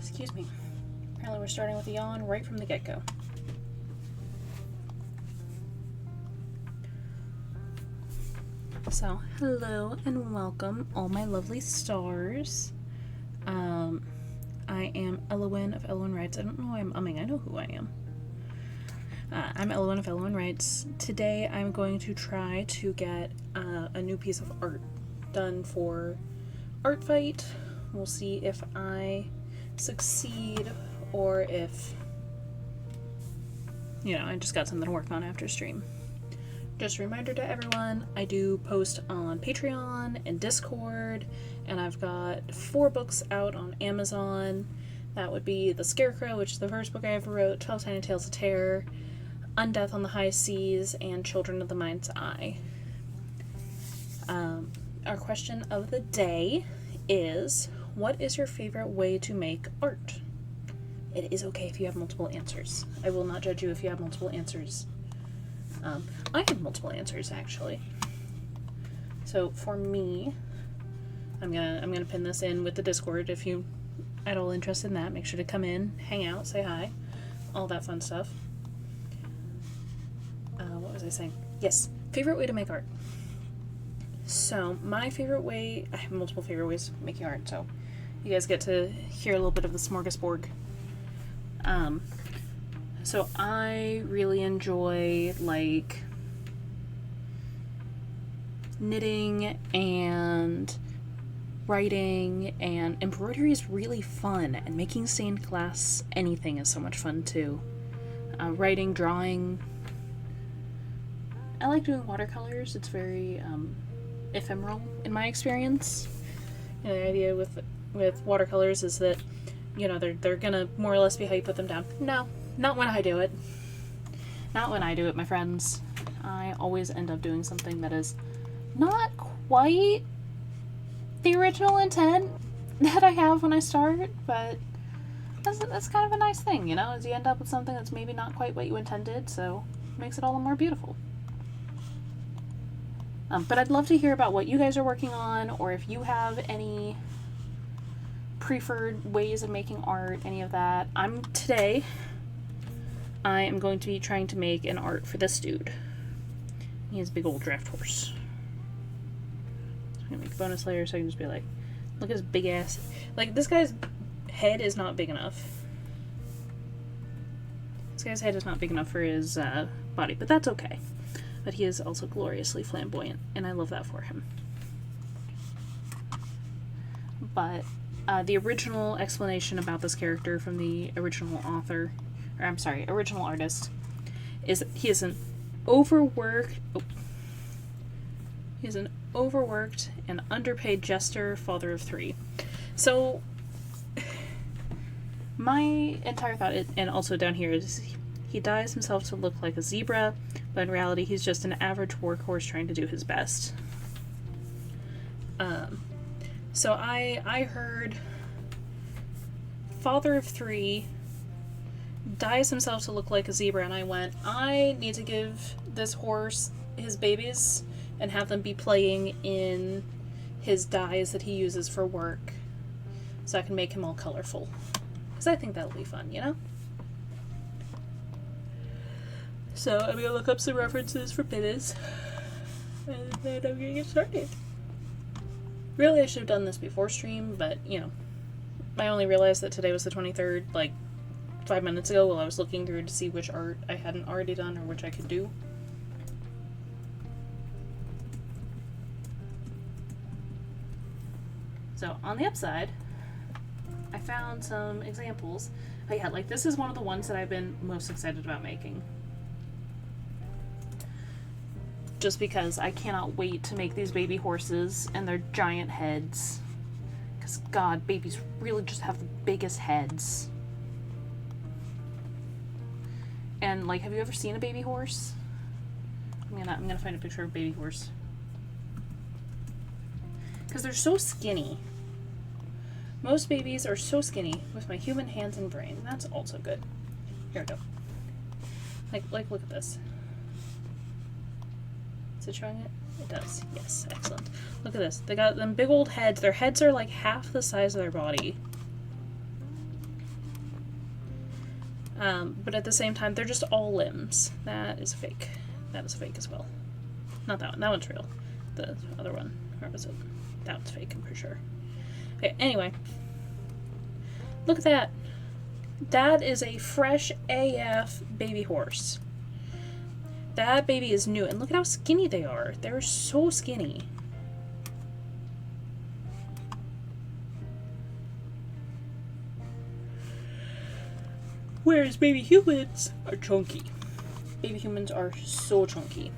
Excuse me. Apparently we're starting with a yawn right from the get-go. So, hello and welcome, all my lovely stars. I am Elowin of Elowin Writes. I don't know why I'm umming. I know who I am. I'm Elowin of Elowin Writes. Today I'm going to try to get a new piece of art done for Art Fight. We'll see if I succeed or if, I just got something to work on after stream. Just a reminder to everyone, I do post on Patreon and Discord, and I've got 4 books out on Amazon. That would be The Scarecrow, which is the first book I ever wrote, 12 Tiny Tales of Terror, Undeath on the High Seas, and Children of the Mind's Eye. Our question of the day is, what is your favorite way to make art? It is okay if you have multiple answers. I will not judge you if you have multiple answers. I have multiple answers, actually. So for me, I'm gonna pin this in with the Discord. If you at all interested in that, make sure to come in, hang out, say hi, all that fun stuff. What was I saying? Yes, favorite way to make art. So my favorite way, I have multiple favorite ways of making art, so you guys get to hear a little bit of the smorgasbord. So I really enjoy, like, knitting and writing, and embroidery is really fun, and making stained glass anything is so much fun too. Writing, drawing. I like doing watercolors. It's very ephemeral in my experience. The idea with watercolors is that, they're gonna more or less be how you put them down. No. Not when I do it. Not when I do it, my friends. I always end up doing something that is not quite the original intent that I have when I start, but that's kind of a nice thing, is you end up with something that's maybe not quite what you intended, so it makes it all the more beautiful. But I'd love to hear about what you guys are working on, or if you have any preferred ways of making art, any of that. Today, I am going to be trying to make an art for this dude. He has a big old draft horse. So I'm going to make a bonus layer so I can just be like, look at his big ass. Like, this guy's head is not big enough. This guy's head is not big enough for his body, but that's okay. But he is also gloriously flamboyant, and I love that for him. But the original explanation about this character from the original original artist, is he is an overworked and underpaid jester, father of 3. So my entire thought, and also down here, is he dyes himself to look like a zebra, but in reality he's just an average workhorse trying to do his best. So I heard father of 3 dyes himself to look like a zebra, and I went, I need to give this horse his babies and have them be playing in his dyes that he uses for work, so I can make him all colorful, because I think that'll be fun, So I'm gonna look up some references for babies, and then I'm gonna get started. Really, I should have done this before stream, but I only realized that today was the 23rd, like 5 minutes ago, while I was looking through to see which art I hadn't already done or which I could do. So on the upside, I found some examples. But yeah, like, this is one of the ones that I've been most excited about making. Just because I cannot wait to make these baby horses and their giant heads. Because, God, babies really just have the biggest heads. And, like, have you ever seen a baby horse? I'm gonna find a picture of a baby horse. Because they're so skinny. Most babies are so skinny with my human hands and brain. That's also good. Here we go. Like, look at this. Is it showing it? It does. Yes, excellent. Look at this. They got them big old heads. Their heads are like half the size of their body. But at the same time, they're just all limbs. That is fake. That is fake as well. Not that one. That one's real. The other one. Where was it? That one's fake, I'm pretty sure. Okay, anyway. Look at that. That is a fresh AF baby horse. That baby is new. And look at how skinny they are. They're so skinny. Whereas baby humans are chunky. Baby humans are so chunky.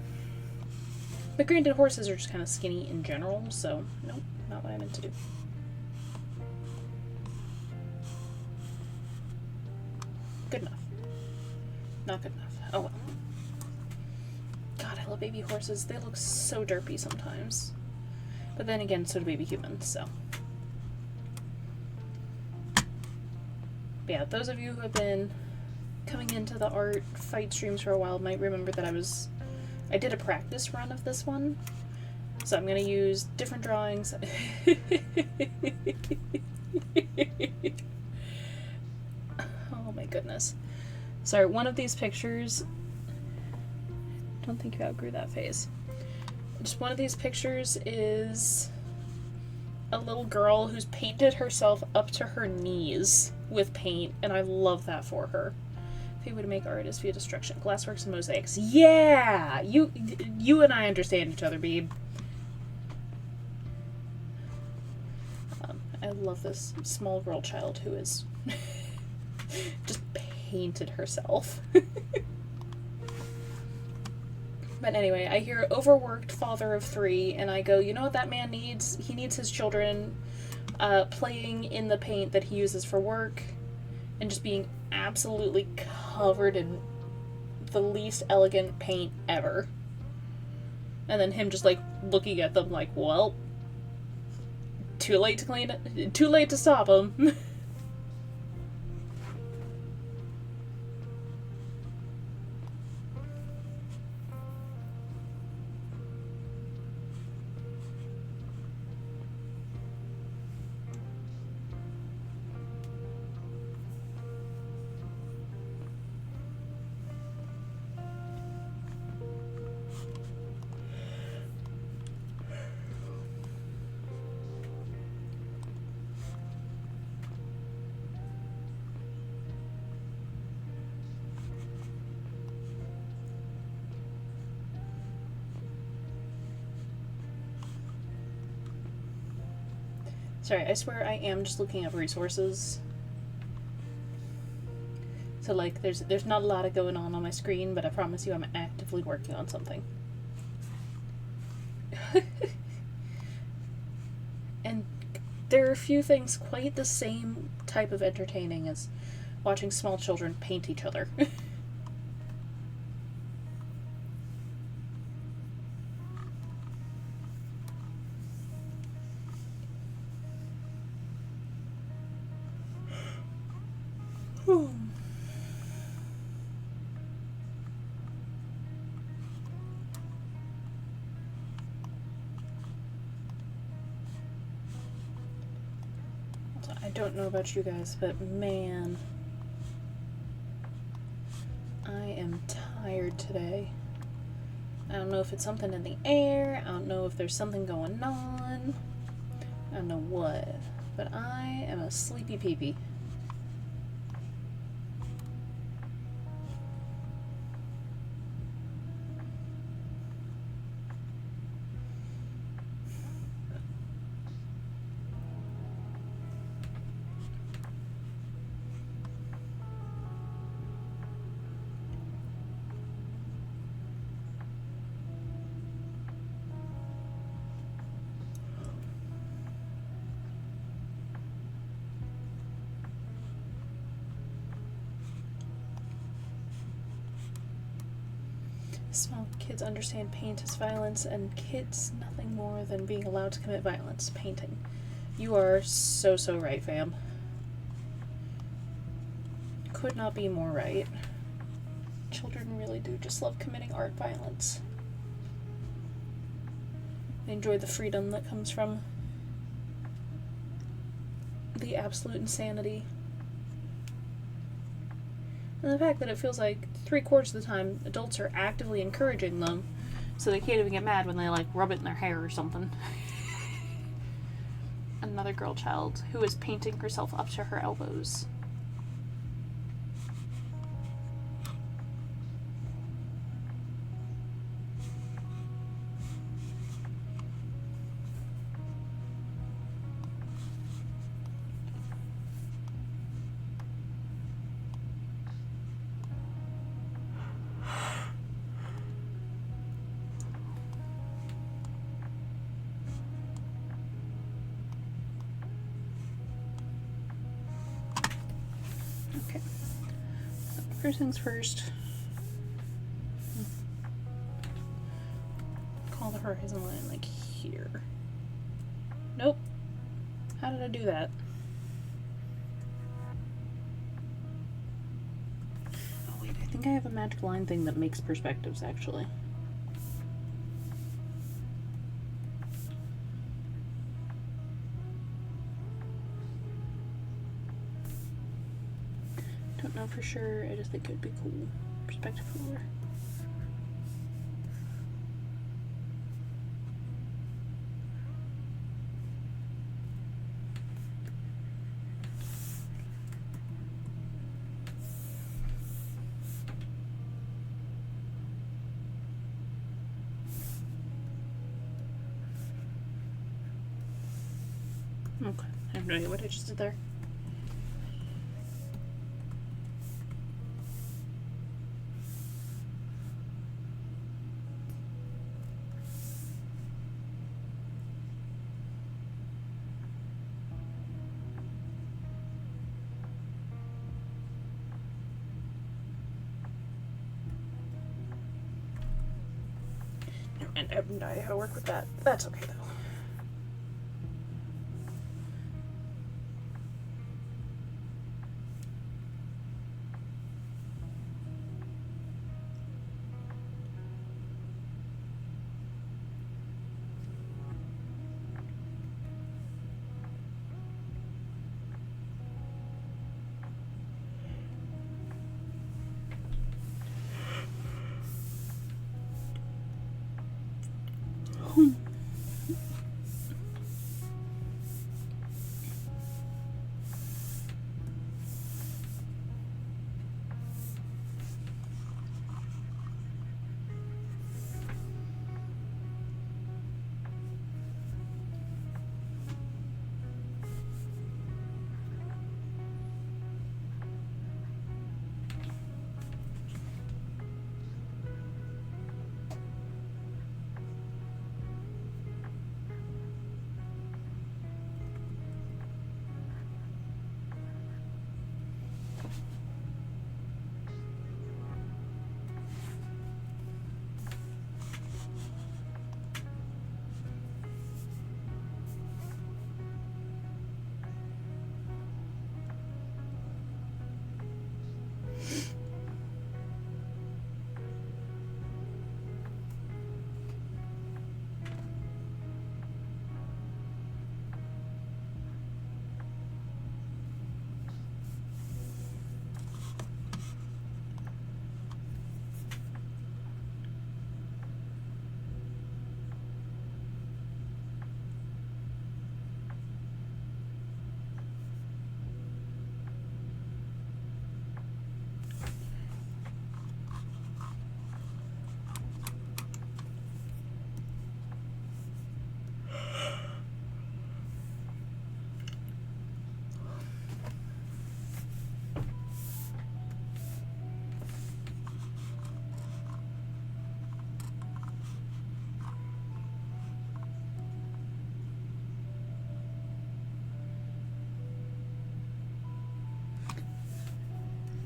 But granted, horses are just kind of skinny in general, so nope, not what I meant to do. Good enough. Not good enough. Oh well. God, I love baby horses. They look so derpy sometimes. But then again, so do baby humans, so. But yeah, those of you who have been coming into the art fight streams for a while might remember that I did a practice run of this one. So I'm going to use different drawings. Oh my goodness. Sorry, one of these pictures, I don't think you outgrew that phase. Just one of these pictures is a little girl who's painted herself up to her knees with paint, and I love that for her. Favorite way to make art is via destruction. Glassworks and mosaics. Yeah! You and I understand each other, babe. I love this small girl child who is just painted herself. But anyway, I hear overworked father of 3, and I go, you know what that man needs? He needs his children playing in the paint that he uses for work and just being absolutely covered in the least elegant paint ever. And then him just like looking at them like, well, too late to clean it, too late to stop him. Sorry, I swear I am just looking up resources. So, like, there's not a lot of going on my screen, but I promise you I'm actively working on something. And there are a few things quite the same type of entertaining as watching small children paint each other. I don't know about you guys, but man, I am tired today. I don't know if it's something in the air, I don't know if there's something going on, I don't know what, but I am a sleepy peepee. Small kids understand paint as violence, and kids nothing more than being allowed to commit violence. Painting. You are so right, fam. Could not be more right. Children really do just love committing art violence. They enjoy the freedom that comes from the absolute insanity. And the fact that it feels like 3/4 of the time adults are actively encouraging them, so they can't even get mad when they like rub it in their hair or something. Another girl child who is painting herself up to her elbows. Okay. First things first. Call the horizon line like here. Nope. How did I do that? Oh wait, I think I have a magic line thing that makes perspectives actually. Don't know for sure, I just think it would be cool. Perspective ruler. Okay, I have no idea what I just did there. And I have no idea how to work with that. That's okay though.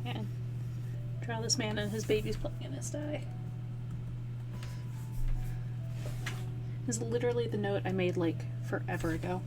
And draw this man and his baby's playing in his sty. This is literally the note I made like forever ago.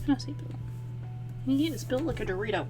I see Bill. He is built like a Dorito.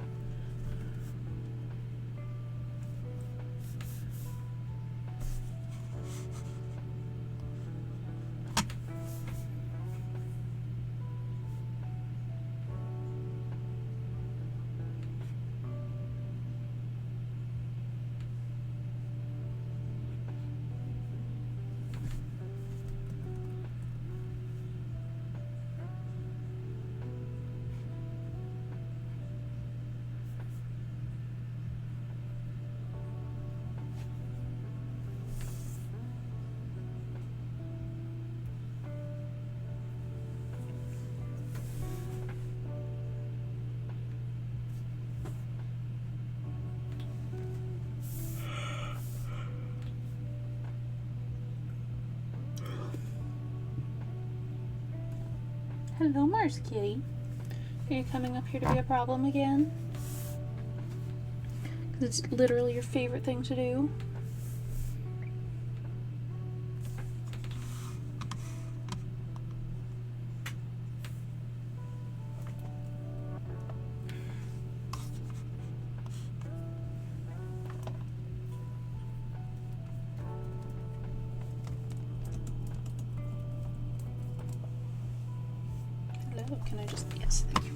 Hello, Mars Kitty. Are you coming up here to be a problem again? Because it's literally your favorite thing to do. Hello, can I just... Yes, thank you.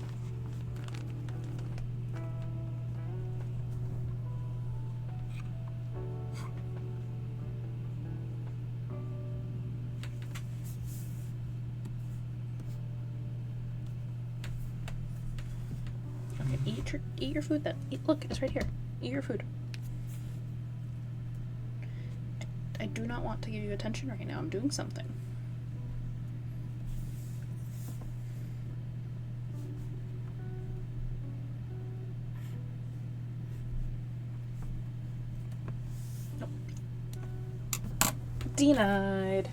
Okay, eat your food then. Look, it's right here. Eat your food. I do not want to give you attention right now. I'm doing something. Nope. Denied.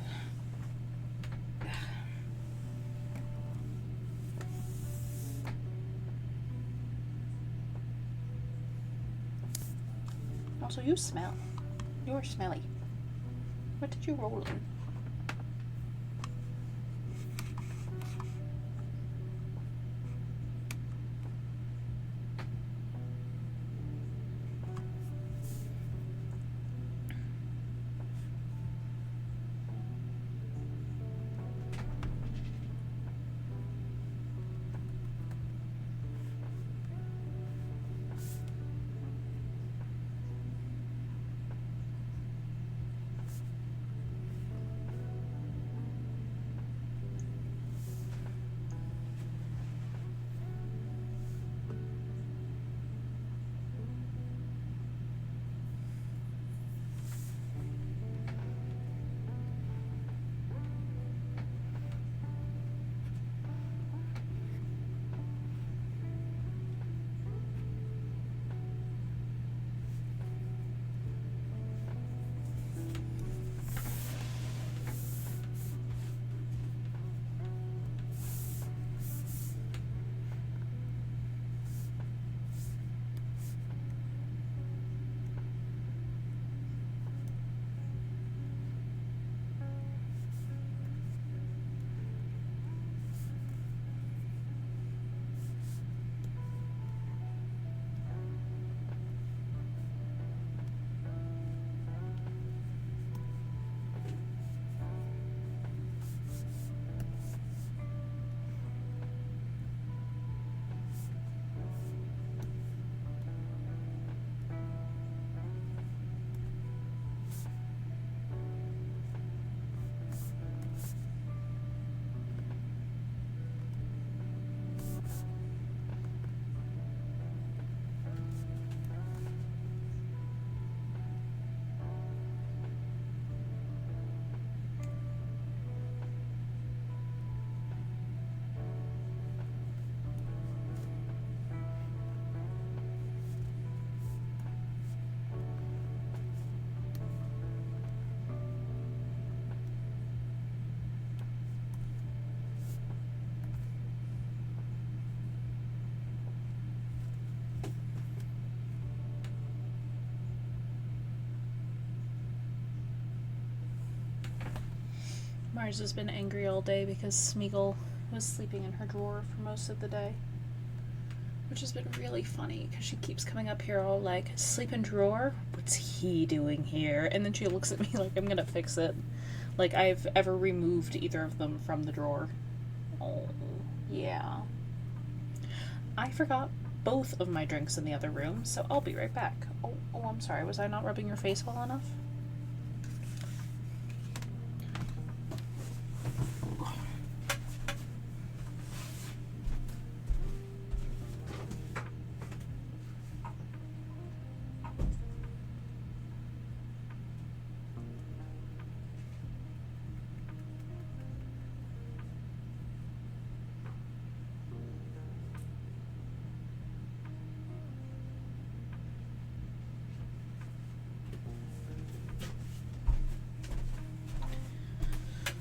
Also, you smell. You're smelly. What did you roll in? Mars has been angry all day because Smeagol was sleeping in her drawer for most of the day, which has been really funny because she keeps coming up here all like, sleep in drawer? What's he doing here? And then she looks at me like I'm gonna fix it. Like I've ever removed either of them from the drawer. Oh, yeah. I forgot both of my drinks in the other room, so I'll be right back. Oh, I'm sorry. Was I not rubbing your face well enough?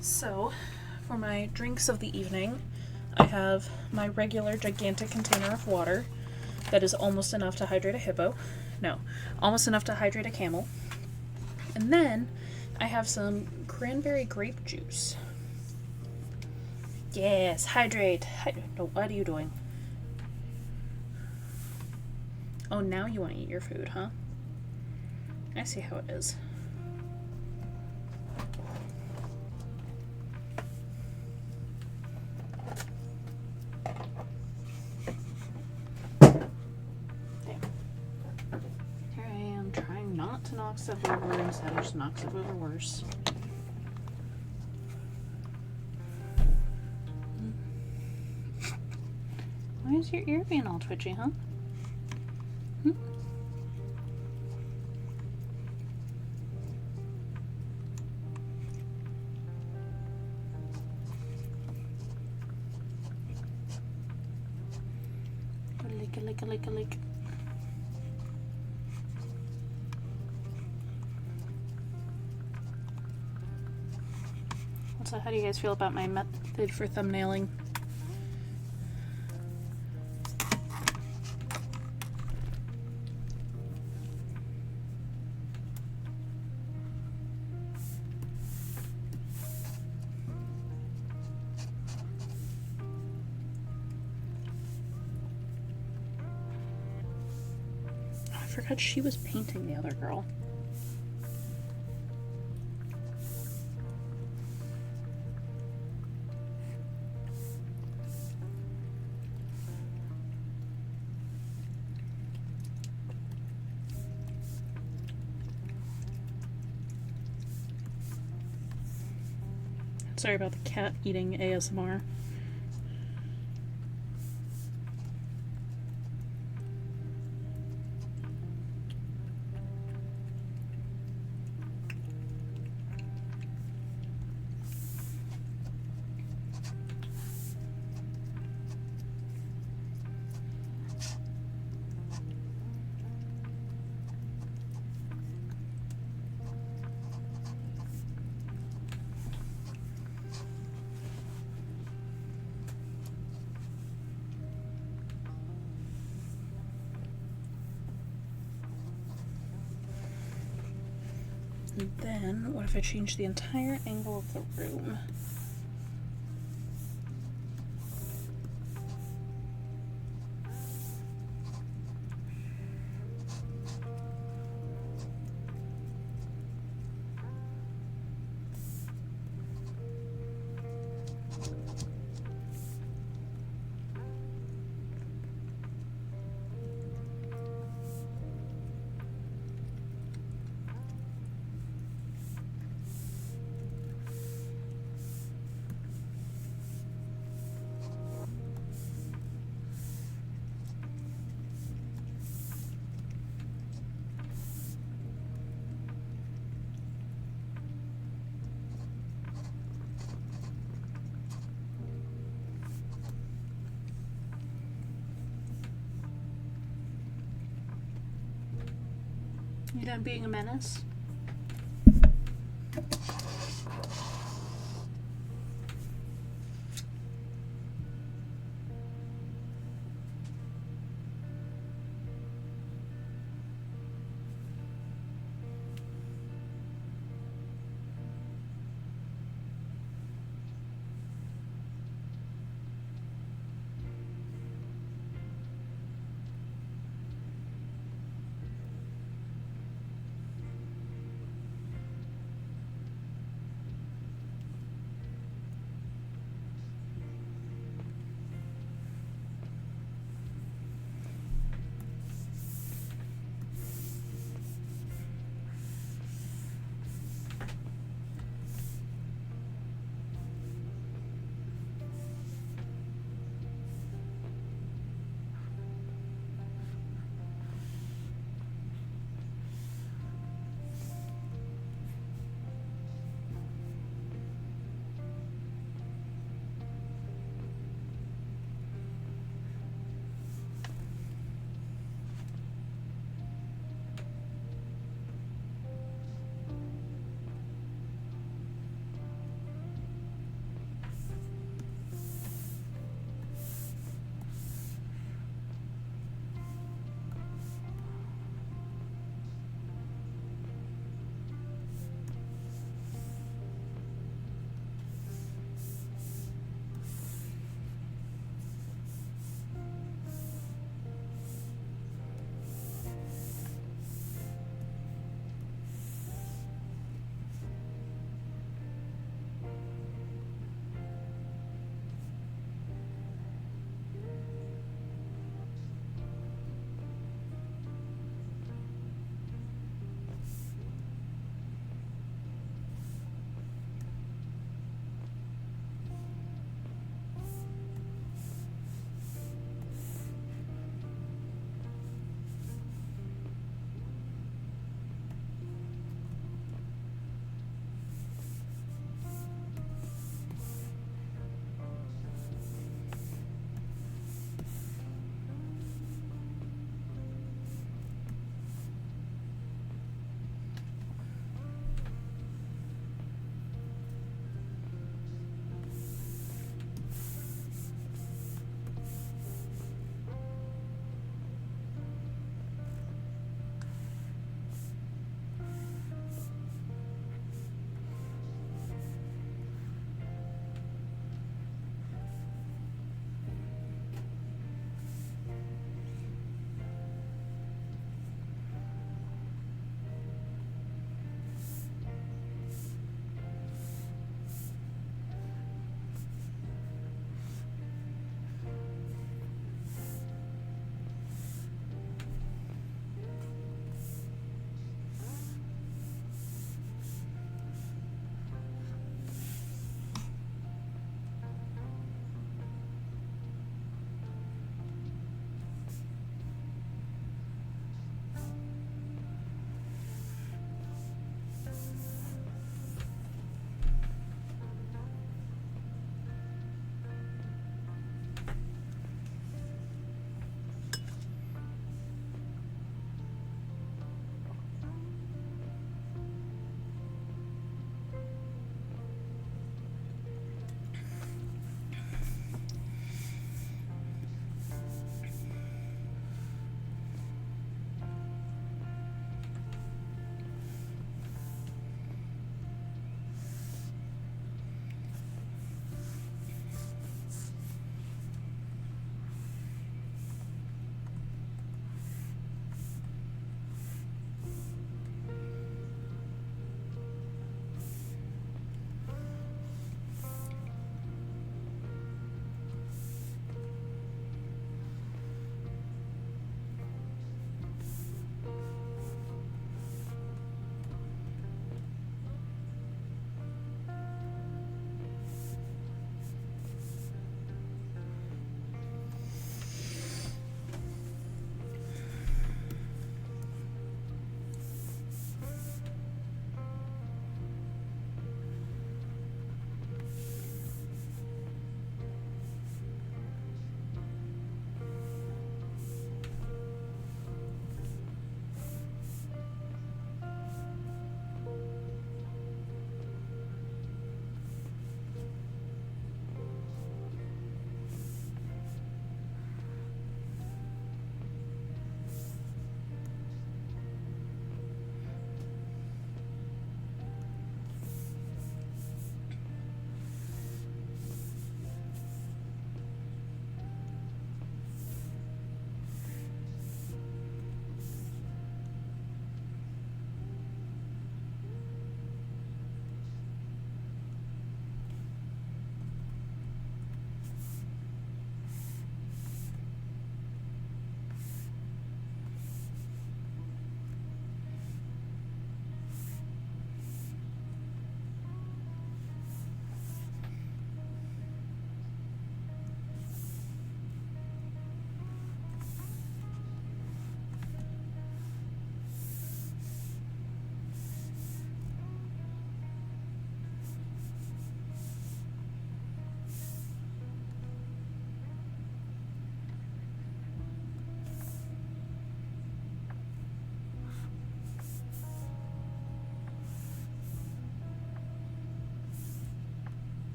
So, for my drinks of the evening, I have my regular gigantic container of water that is almost enough to hydrate a hippo. No, almost enough to hydrate a camel. And then I have some cranberry grape juice. Yes, hydrate. No, what are you doing? Oh, now you want to eat your food, huh? I see how it is. To knock stuff over instead of just knock stuff over worse. Why is your ear being all twitchy, huh? Hmm? Lick. So how do you guys feel about my method for thumbnailing? Oh, I forgot she was painting the other girl. Sorry about the cat eating ASMR. And then, what if I change the entire angle of the room? You done being a menace?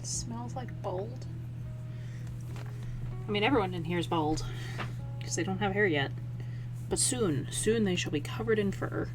Smells like bald. I mean, everyone in here is bald because they don't have hair yet. But soon they shall be covered in fur.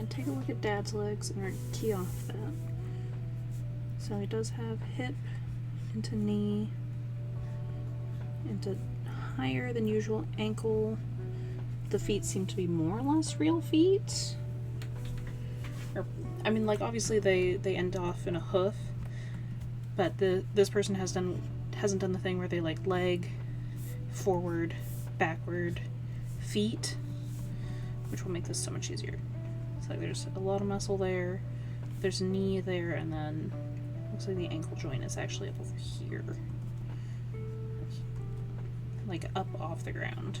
Take a look at Dad's legs and we're going to key off that. So he does have hip into knee, into higher than usual ankle. The feet seem to be more or less real feet. Or, I mean, like, obviously they end off in a hoof, but this person hasn't done the thing where they like leg, forward, backward, feet, which will make this so much easier. Like there's a lot of muscle there, there's knee there, and then looks like the ankle joint is actually up over here, like up off the ground.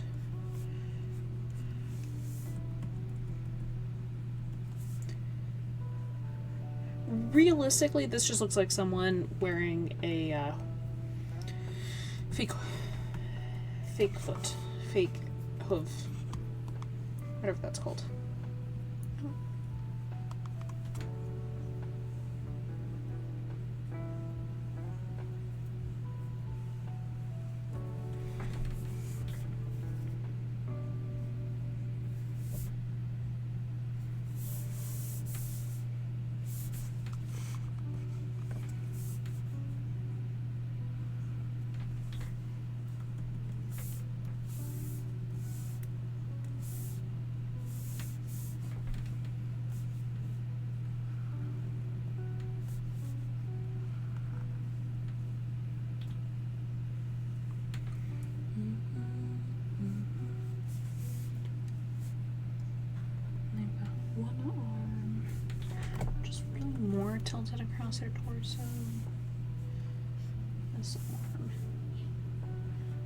realistically, this just looks like someone wearing a fake foot, fake hoof, whatever that's called. Tilted across her torso. This arm.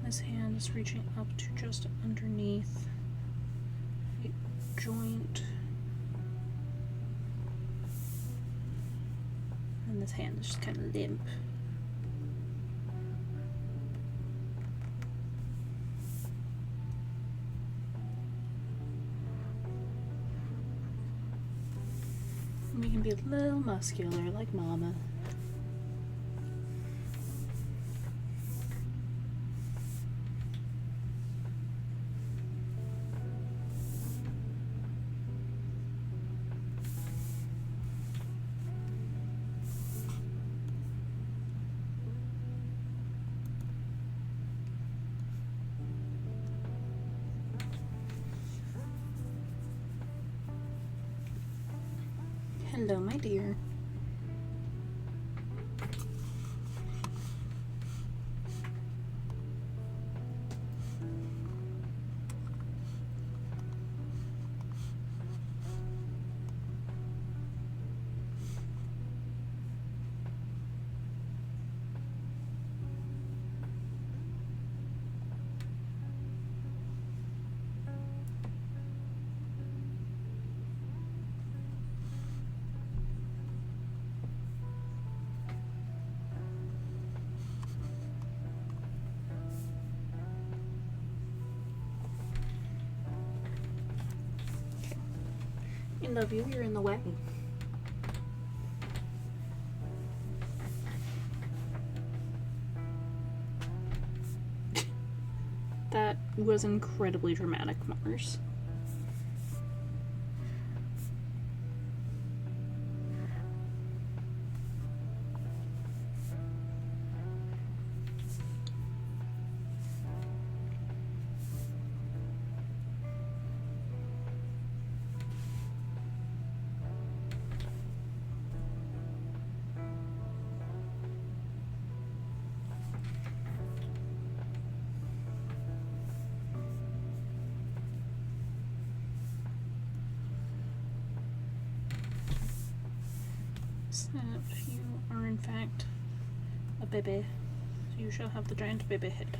This hand is reaching up to just underneath a joint. And this hand is just kind of limp. We can be a little muscular like Mama. Hello, my dear. I love you, you're in the way. That was incredibly dramatic, Mars. That you are in fact a baby, so you shall have the giant baby head.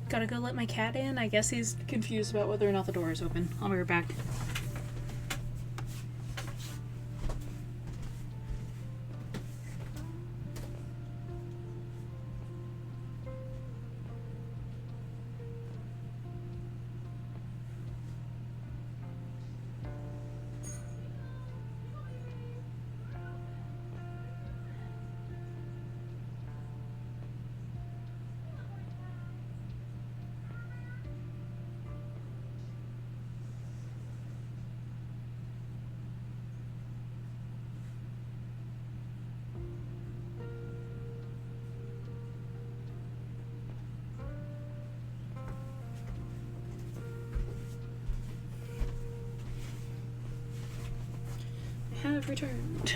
Gotta go let my cat in. I guess he's confused about whether or not the door is open. I'll be right back. Have returned.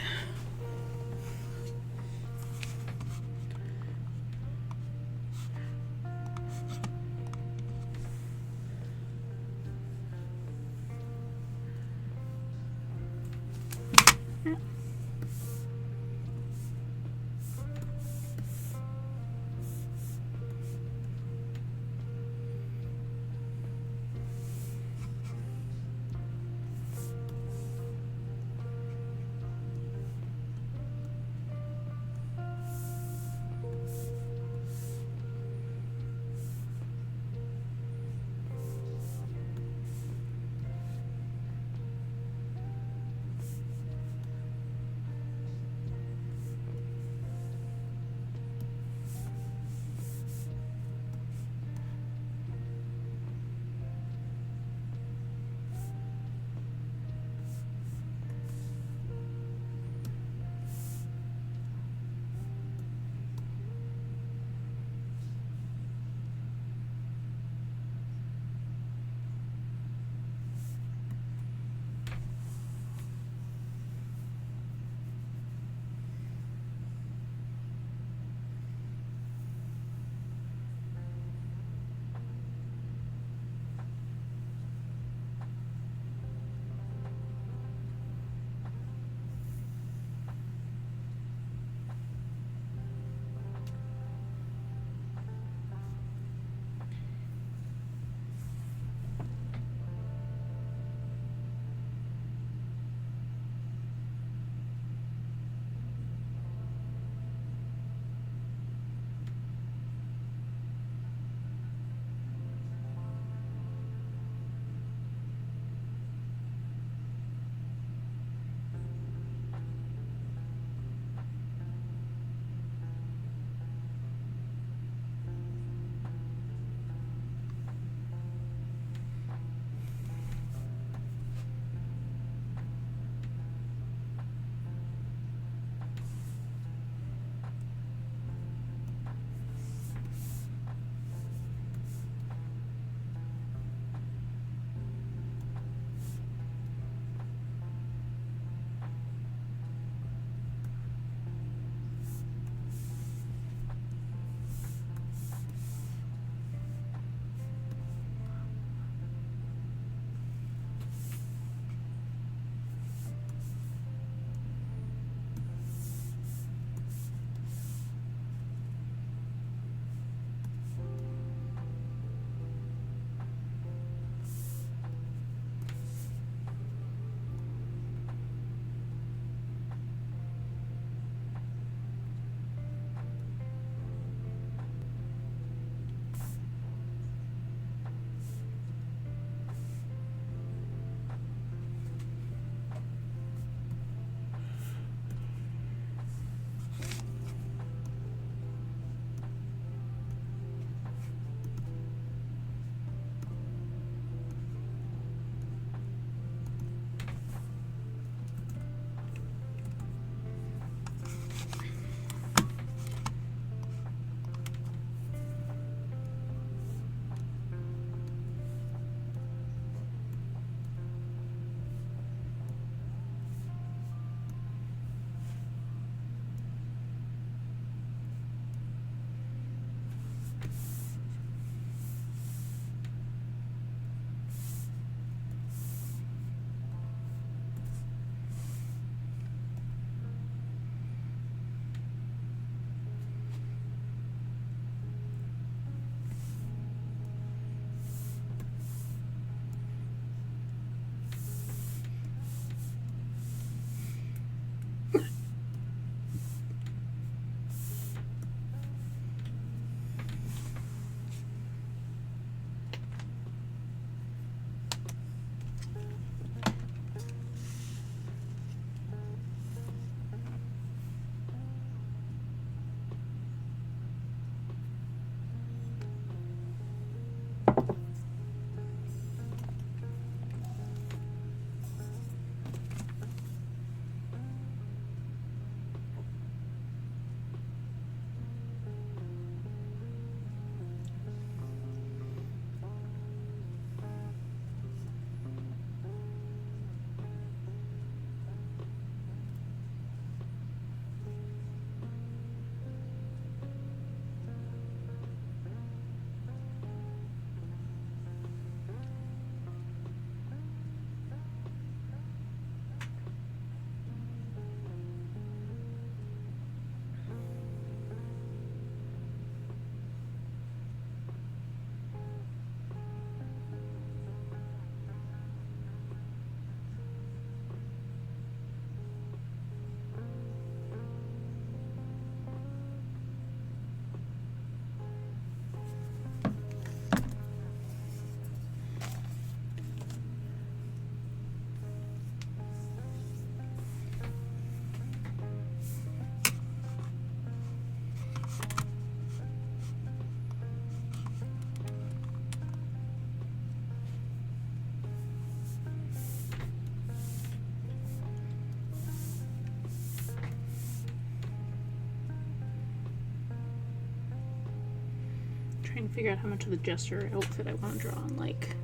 trying to figure out how much of the jester outfit I want to draw on. Like,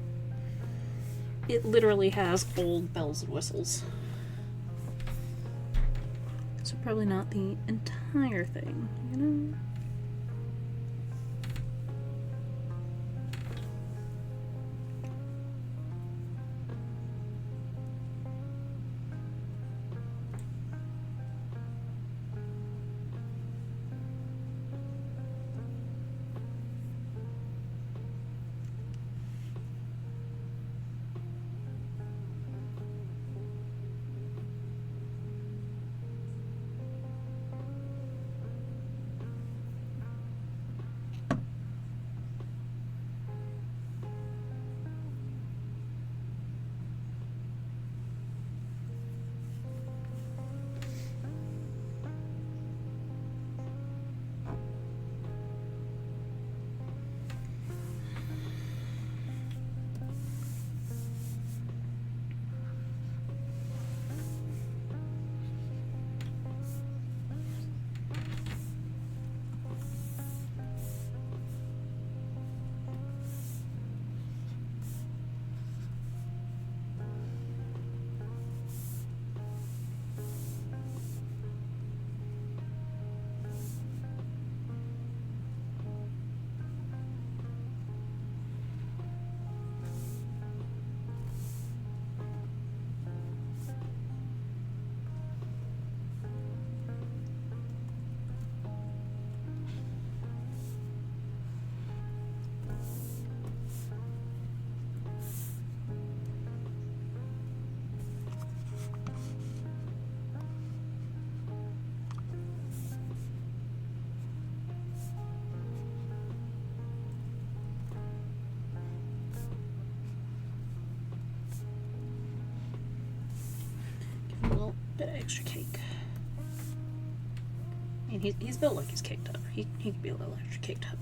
it literally has old bells and whistles. So probably not the entire thing, you know? A little bit of extra cake. I mean, he's built like he's caked up. He could be a little extra caked up.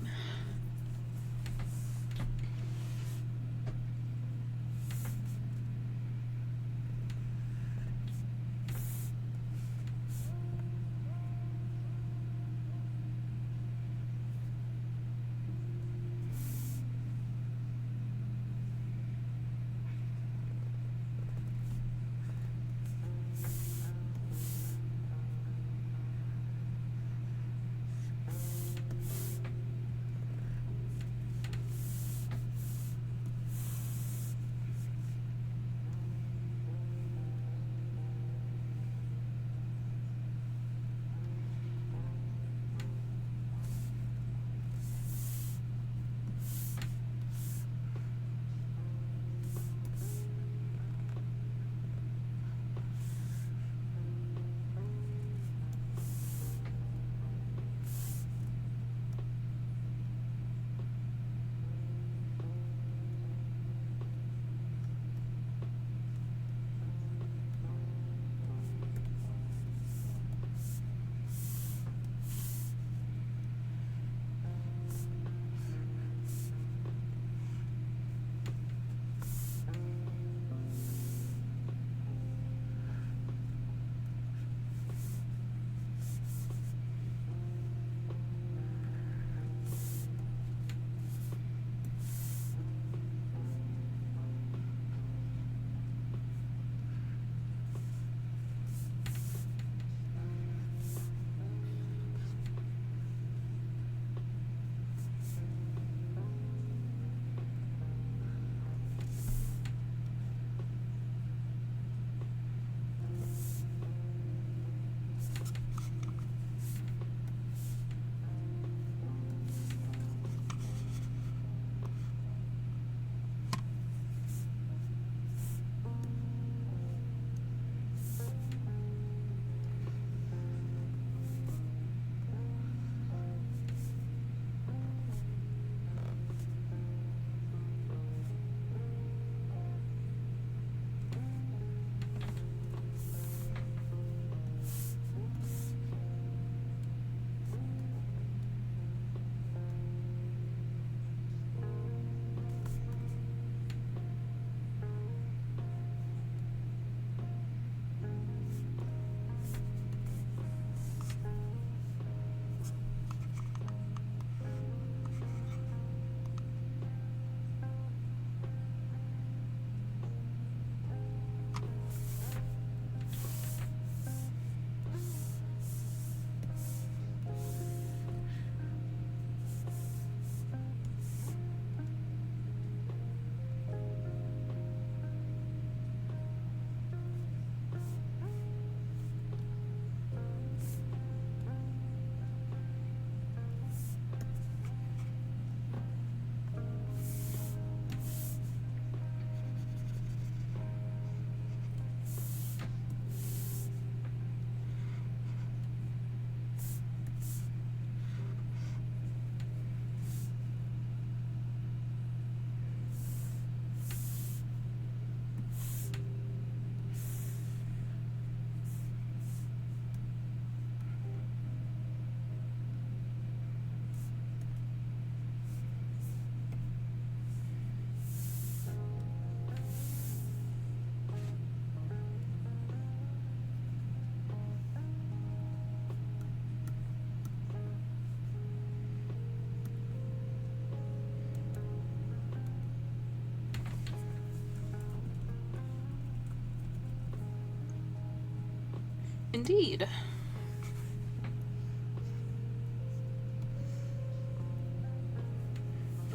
Indeed.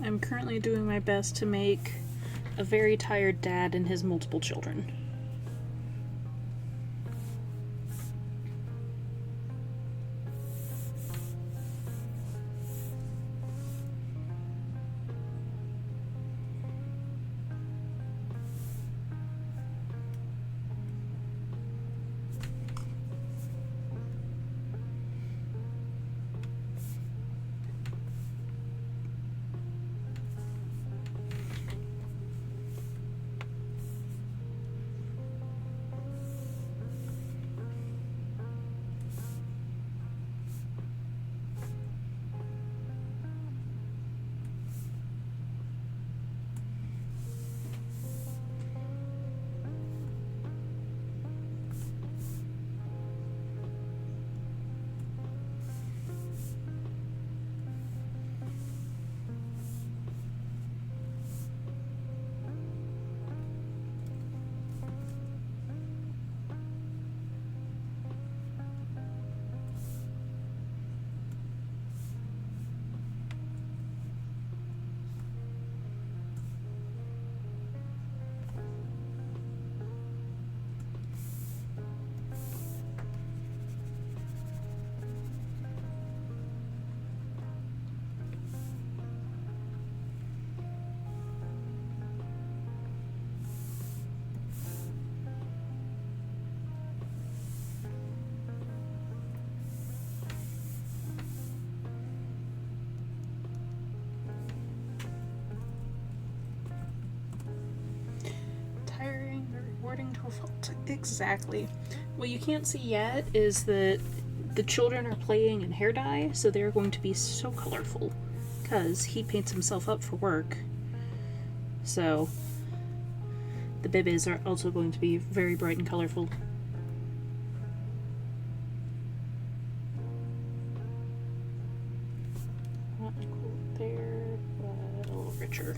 I'm currently doing my best to make a very tired dad and his multiple children. To a fault. Exactly. What you can't see yet is that the children are playing in hair dye, so they're going to be so colorful because he paints himself up for work. So the bebes are also going to be very bright and colorful. Not quite there, but a little richer.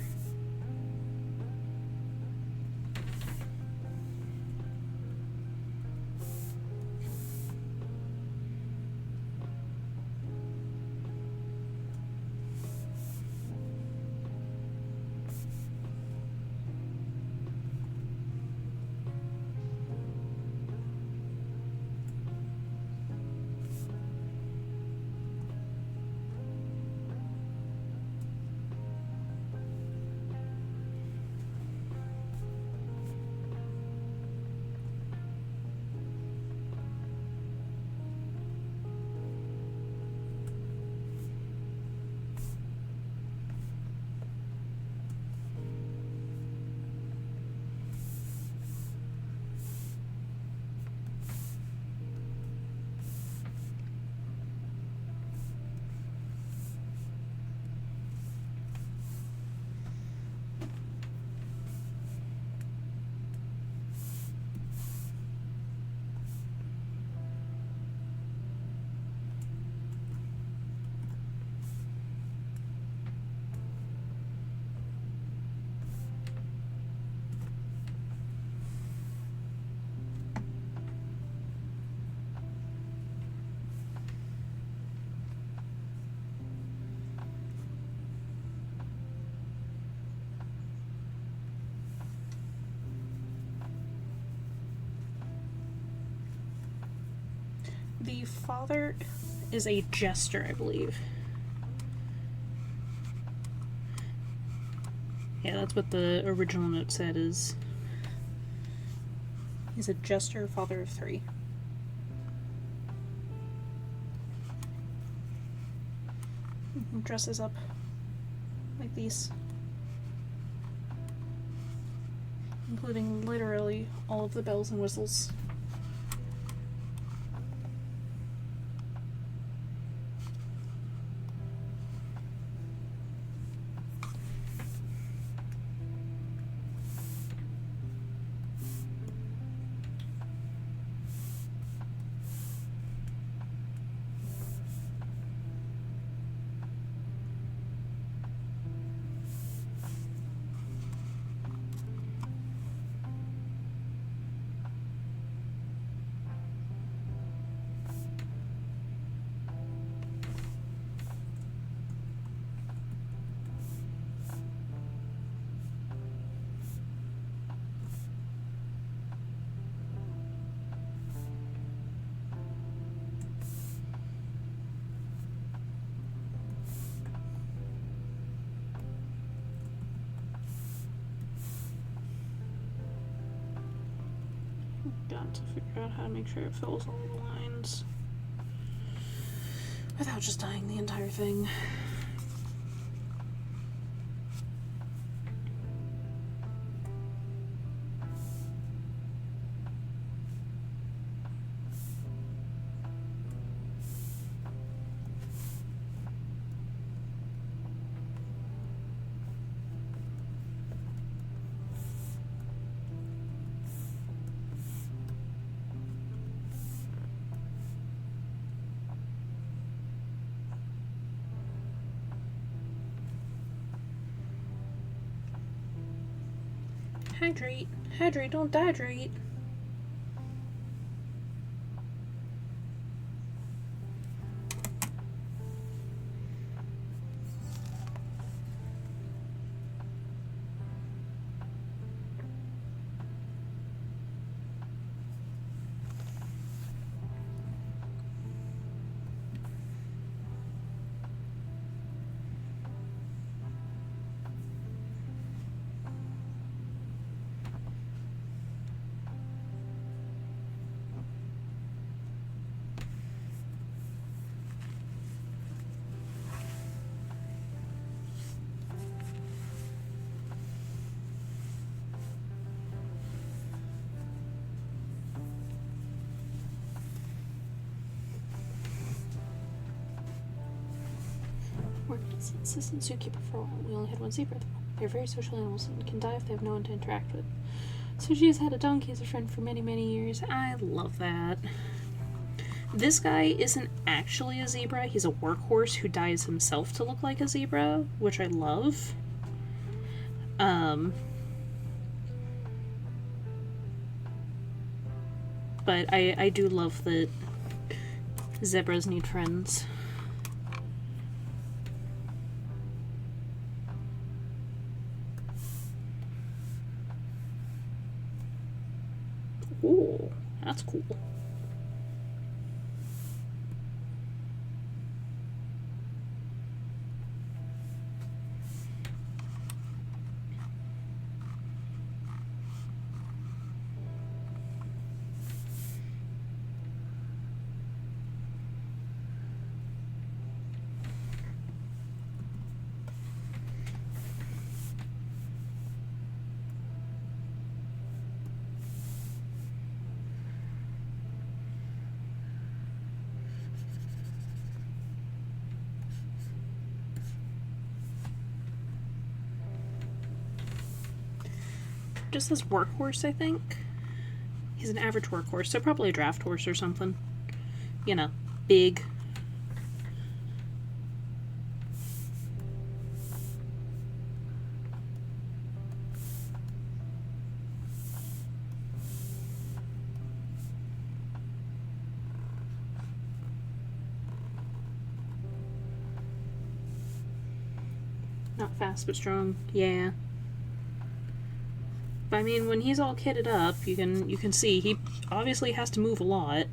The father is a jester, I believe. Yeah, that's what the original note said, is he's a jester, father of 3. He dresses up like these, including literally all of the bells and whistles. got to figure out how to make sure it fills all the lines without just dyeing the entire thing. Hydrate. Hydrate, don't dehydrate. Worked as an assistant zookeeper for a while. We only had one zebra though. They're very social animals and can die if they have no one to interact with. So she has had a donkey as a friend for many, many years. I love that. This guy isn't actually a zebra. He's a workhorse who dyes himself to look like a zebra, which I love. But I do love that zebras need friends. Ooh, that's cool. Just this workhorse, I think. He's an average workhorse, so probably a draft horse or something. You know, big. Not fast, but strong. Yeah. I mean, when he's all kitted up, you can see he obviously has to move a lot.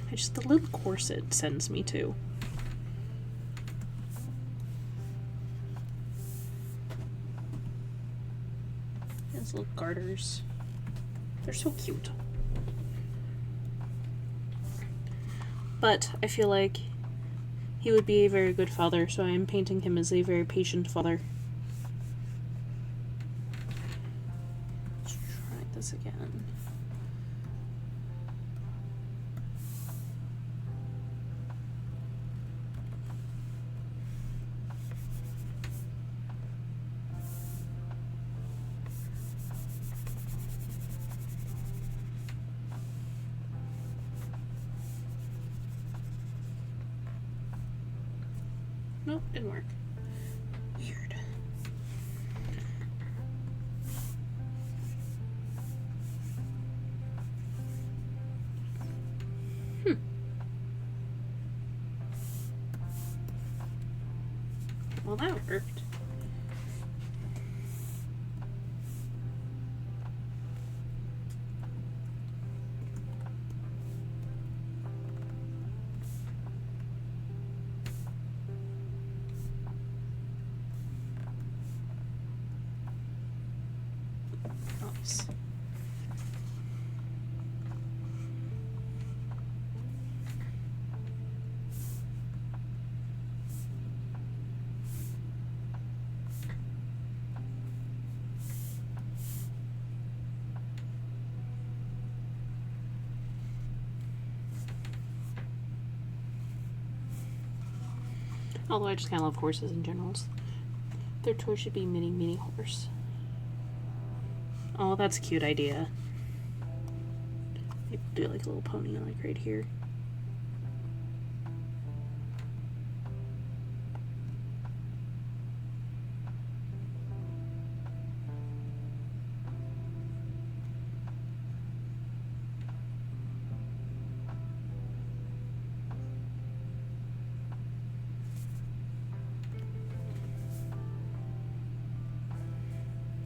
The little corset sends me to. His little garters. They're so cute. But I feel like he would be a very good father, so I am painting him as a very patient father. Again. Nope, didn't work. Weird. Well, that worked. Nice. Although I just kind of love horses in general. Their toy should be mini horse. Oh, that's a cute idea. Maybe do like a little pony like right here.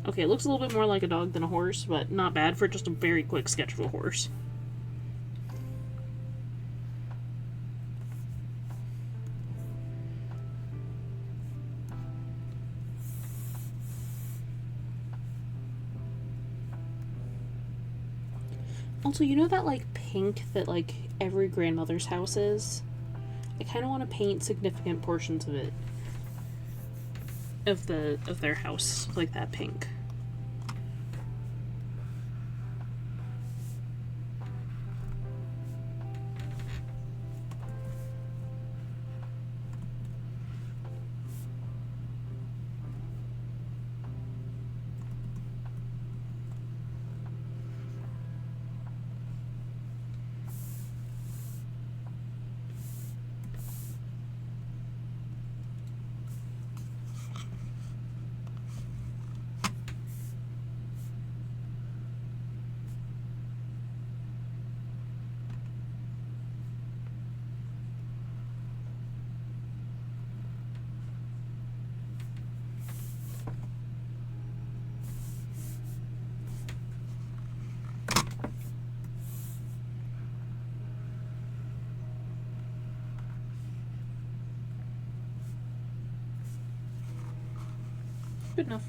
Okay, it looks a little bit more like a dog than a horse, but not bad for just a very quick sketch of a horse. Also, you know that like pink that like every grandmother's house is? I kind of want to paint significant portions of it. Of their house like that pink. Good enough.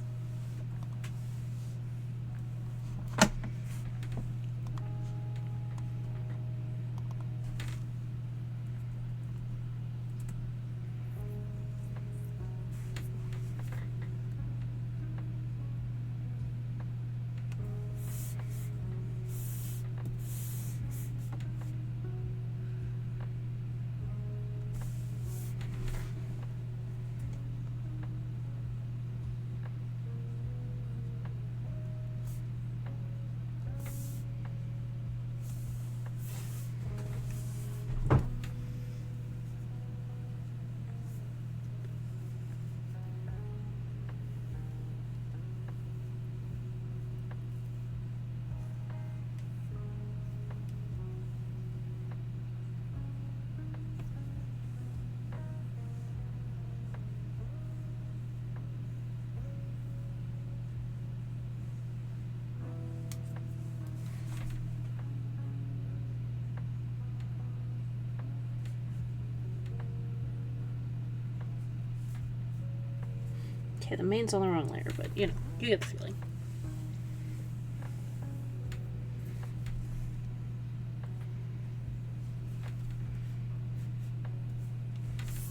Okay, the main's on the wrong layer, but you know, you get the feeling.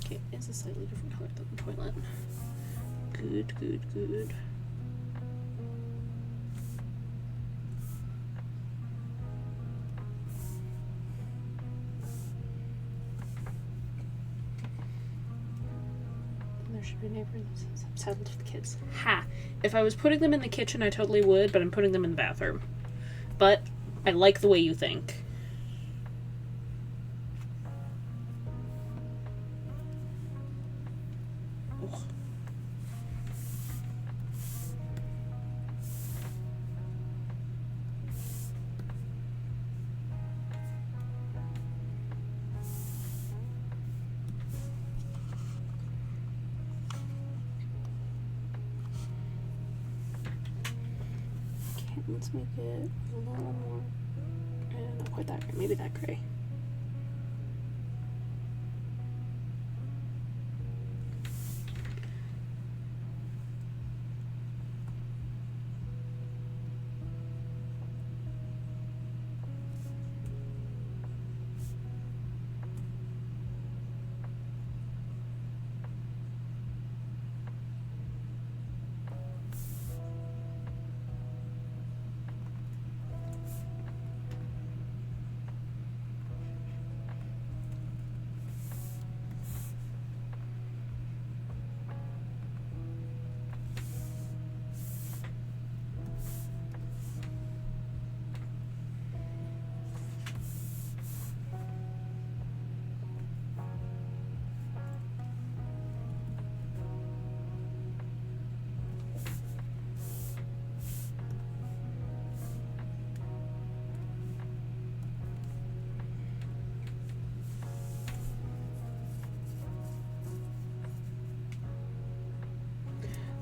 Okay, it's a slightly different color than the toilet. Good, good, good. There should be a neighbor that's settled for the kids. Ha! If I was putting them in the kitchen, I totally would, but I'm putting them in the bathroom. But I like the way you think. Ugh. Let's make it a little more, not quite that gray, maybe that gray.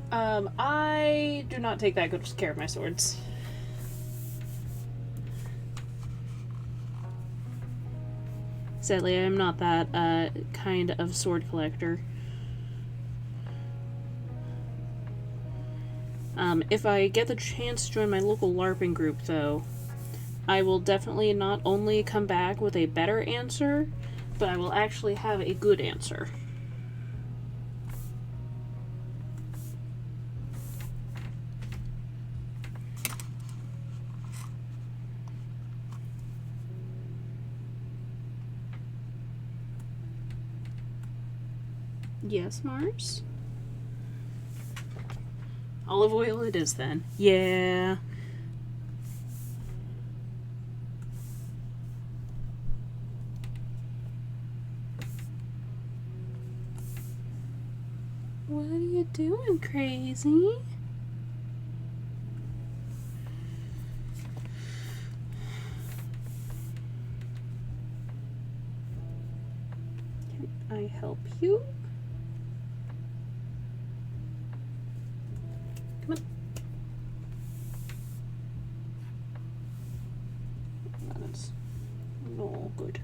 I do not take that good care of my swords. Sadly, I am not that kind of sword collector. If I get the chance to join my local LARPing group, though, I will definitely not only come back with a better answer, but I will actually have a good answer. Yes, Mars? Olive oil it is then. Yeah. What are you doing, crazy? Can I help you? Come on. That is no good.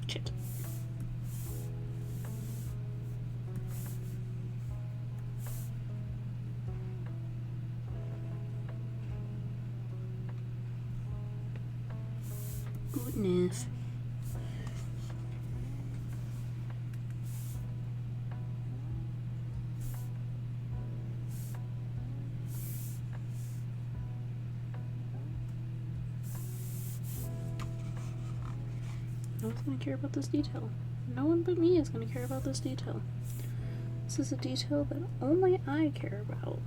Shit. Goodness. No one's gonna care about this detail. No one but me is gonna care about this detail. This is a detail that only I care about.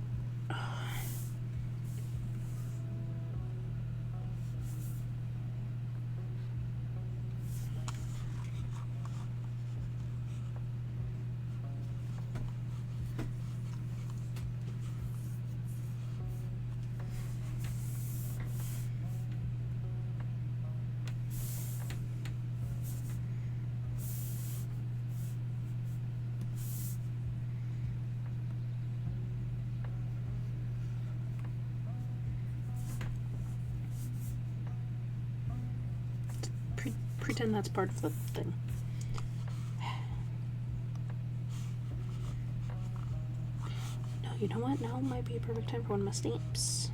Pretend that's part of the thing. No, you know what? Now might be a perfect time for one of my stamps.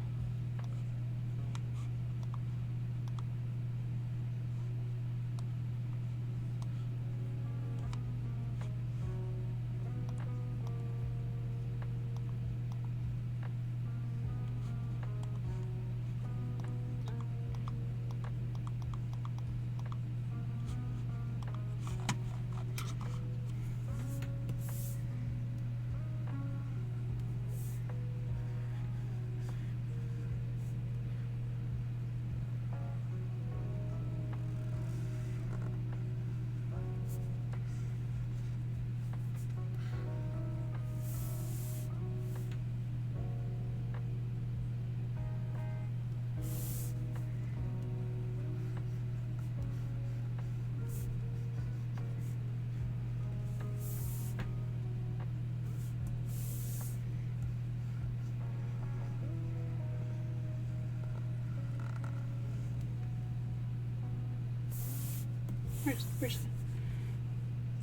Where's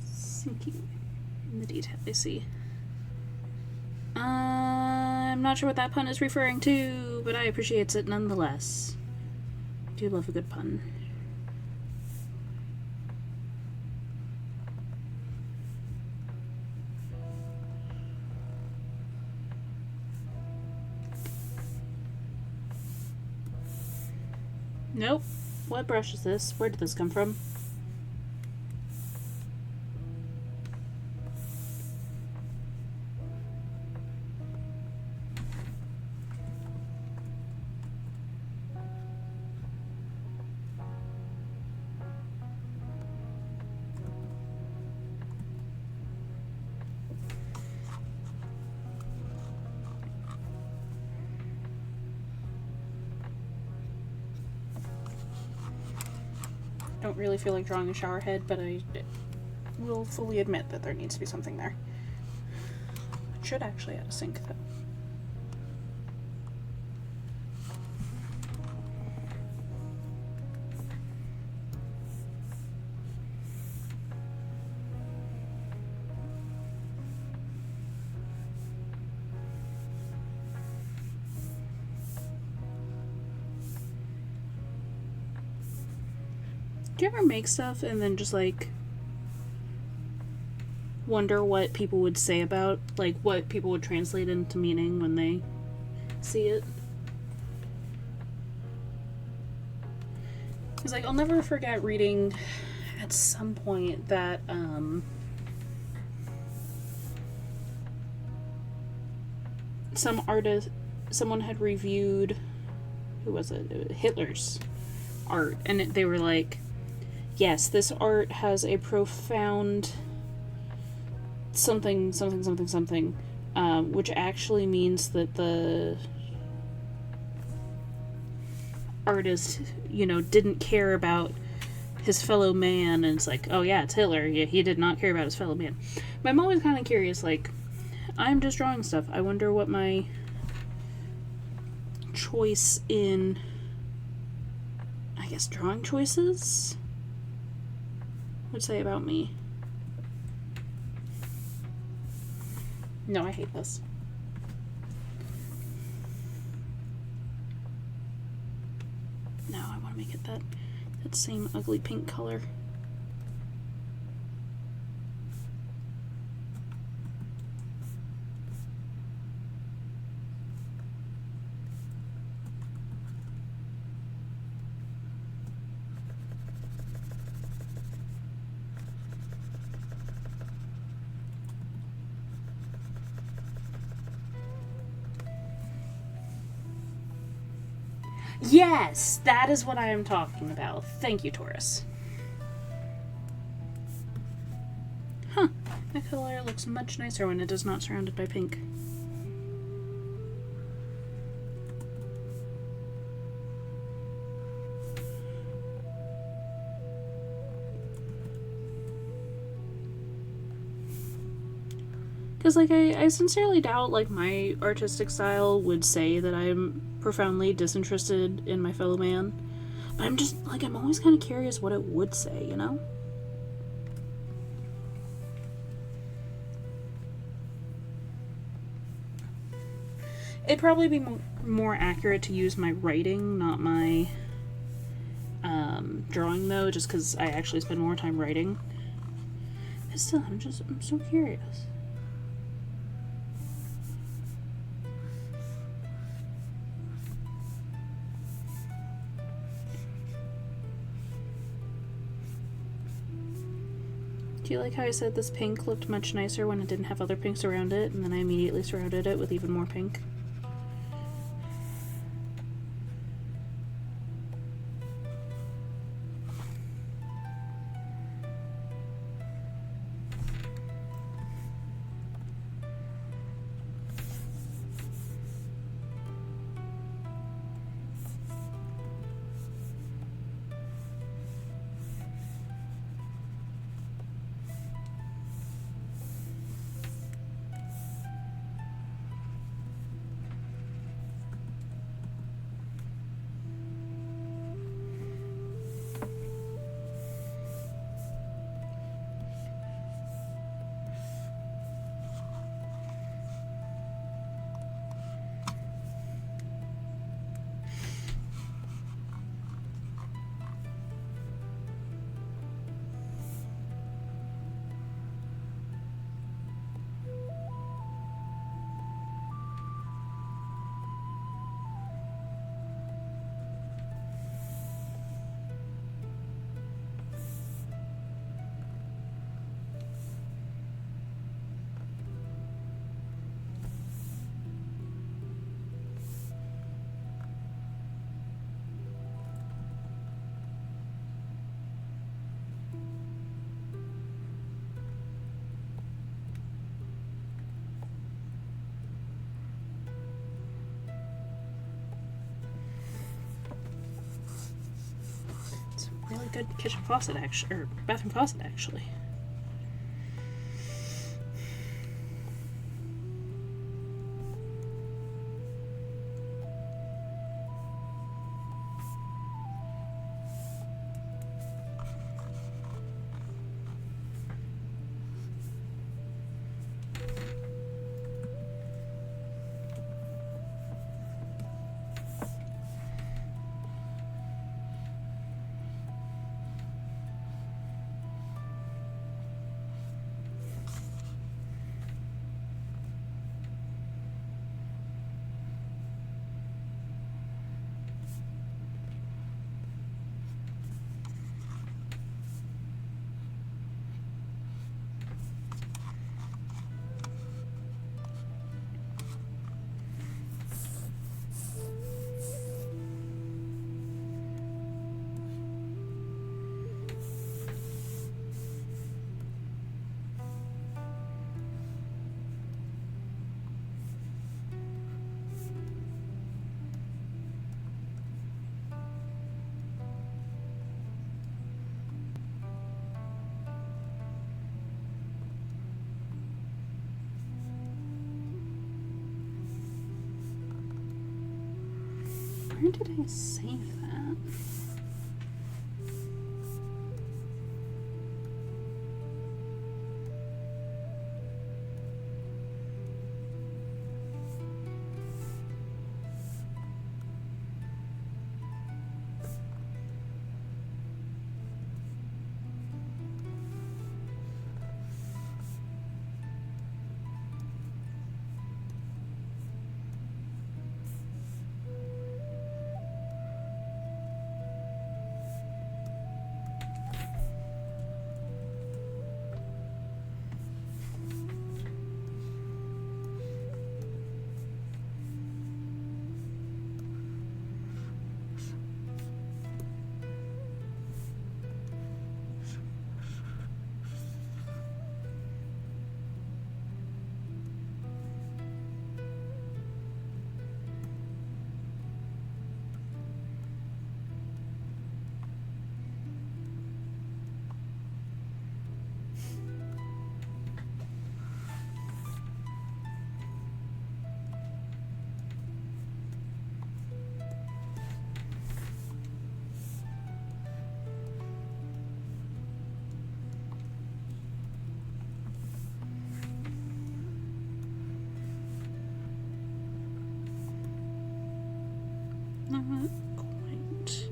sinking in the detail? I see. I'm not sure what that pun is referring to, but I appreciate it nonetheless. I do love a good pun. Nope. What brush is this? Where did this come from? Don't really feel like drawing a shower head, but I will fully admit that there needs to be something there. I should actually add a sink though. Do you ever make stuff and then just like wonder what people would say about, like what people would translate into meaning when they see it? Because like I'll never forget reading at some point that someone had reviewed, who was it? Hitler's art, and they were like, yes, this art has a profound something, which actually means that the artist, didn't care about his fellow man, and it's like, oh yeah, it's Hitler. Yeah, he did not care about his fellow man. But I'm always kind of curious, like, I'm just drawing stuff. I wonder what my choice in, I guess, drawing choices would say about me. No, I hate this. No, I want to make it that same ugly pink color. Yes, that is what I am talking about. Thank you, Taurus. Huh. That color looks much nicer when it is not surrounded by pink. Because, like, I sincerely doubt, like, my artistic style would say that I'm profoundly disinterested in my fellow man. But I'm just, like, I'm always kind of curious what it would say, you know? It'd probably be more accurate to use my writing, not my drawing, though, just because I actually spend more time writing. But still, I'm so curious. Do you like how I said this pink looked much nicer when it didn't have other pinks around it, and then I immediately surrounded it with even more pink? good kitchen faucet, actually, or bathroom faucet, actually. Where did I save that? Not quite.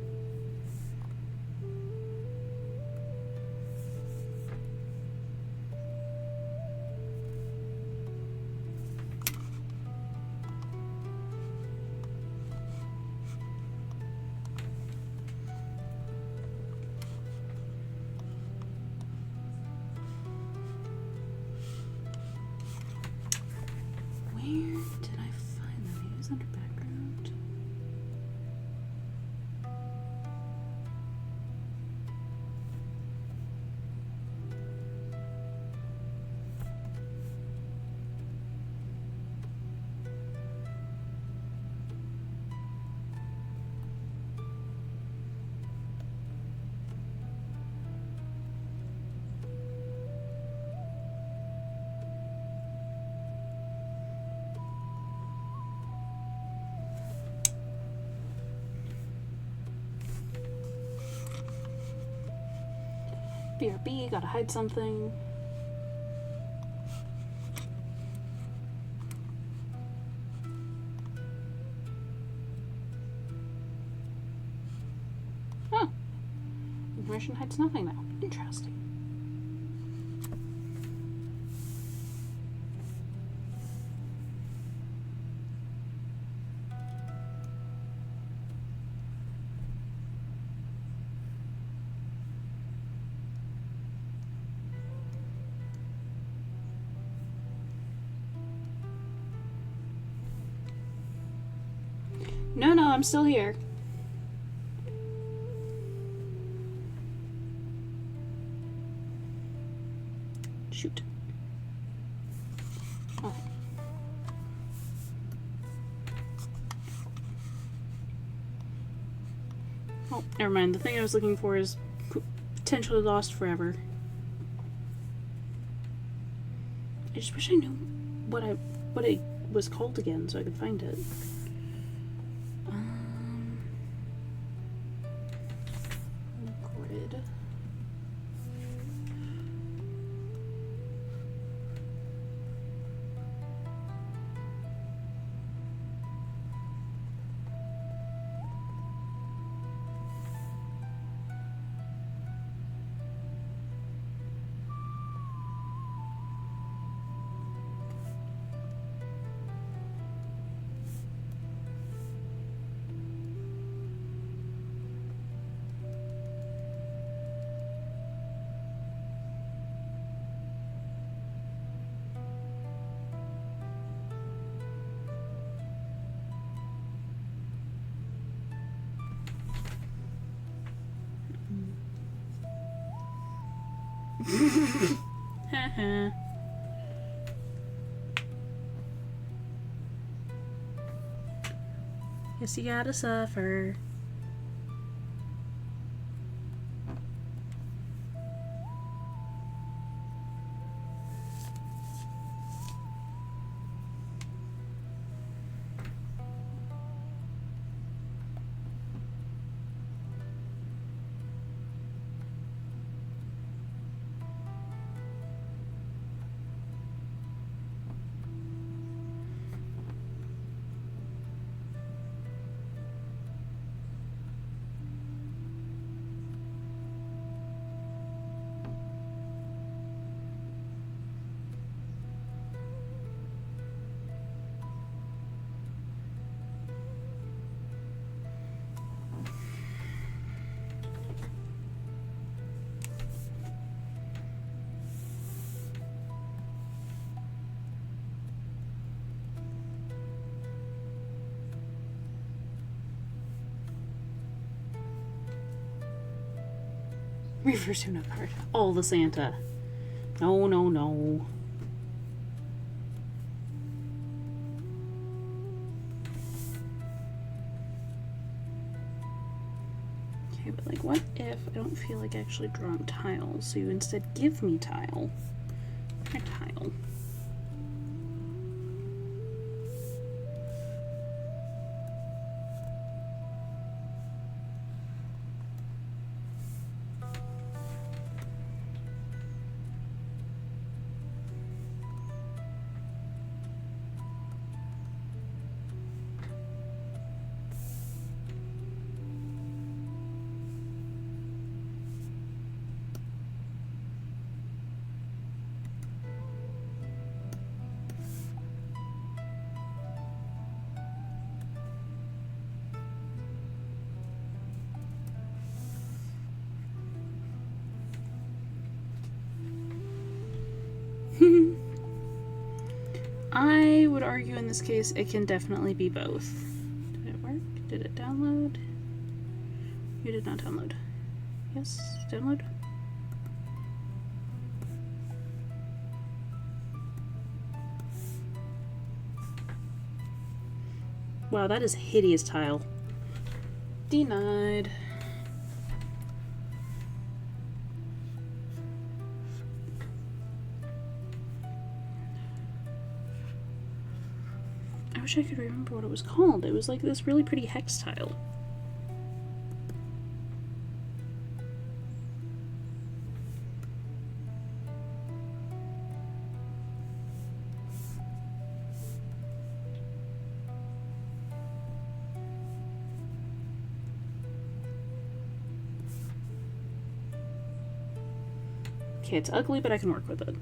Where did I find them? It was under background. BRB, gotta hide something. Huh. Information hides nothing now. Interesting. No, I'm still here. Shoot. Oh. Oh, never mind. The thing I was looking for is potentially lost forever. I just wish I knew what it was called again so I could find it. Grid. Haha. Guess you gotta suffer. Reverse Uno card. Oh, the Santa. No, no, no. Okay, but like, what if I don't feel like actually drawing tiles, so you instead give me tile? A tile. I would argue in this case it can definitely be both. Did it work? Did it download? You did not download. Yes, download. Wow, that is a hideous tile. Denied. I wish I could remember what it was called. It was like this really pretty hex tile. Okay, it's ugly, but I can work with it.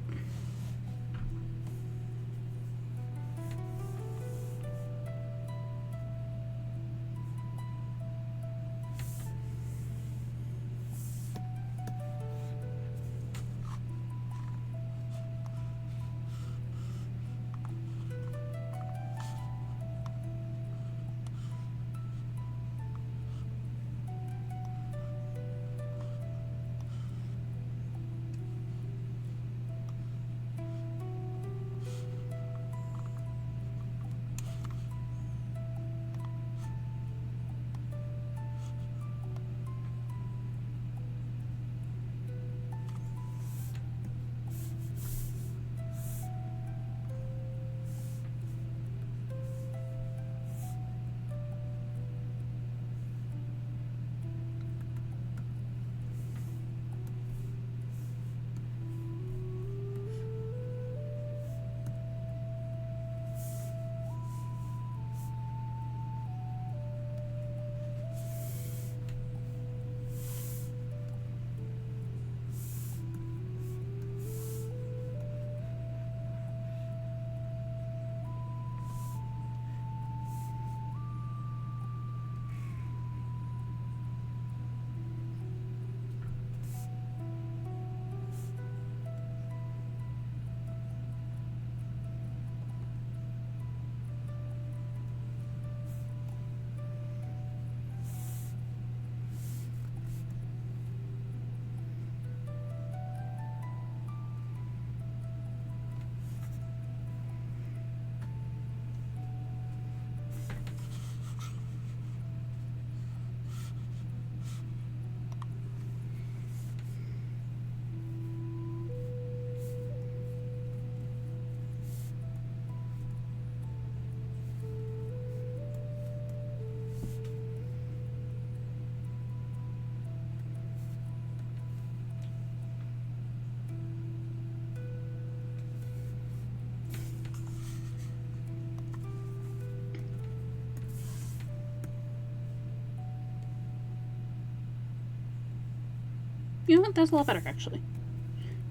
You know what? That's a lot better, actually.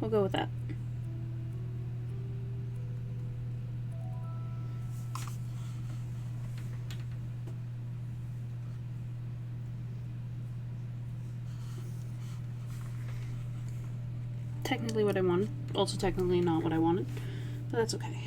We'll go with that. Technically what I wanted. Also technically not what I wanted. But that's okay.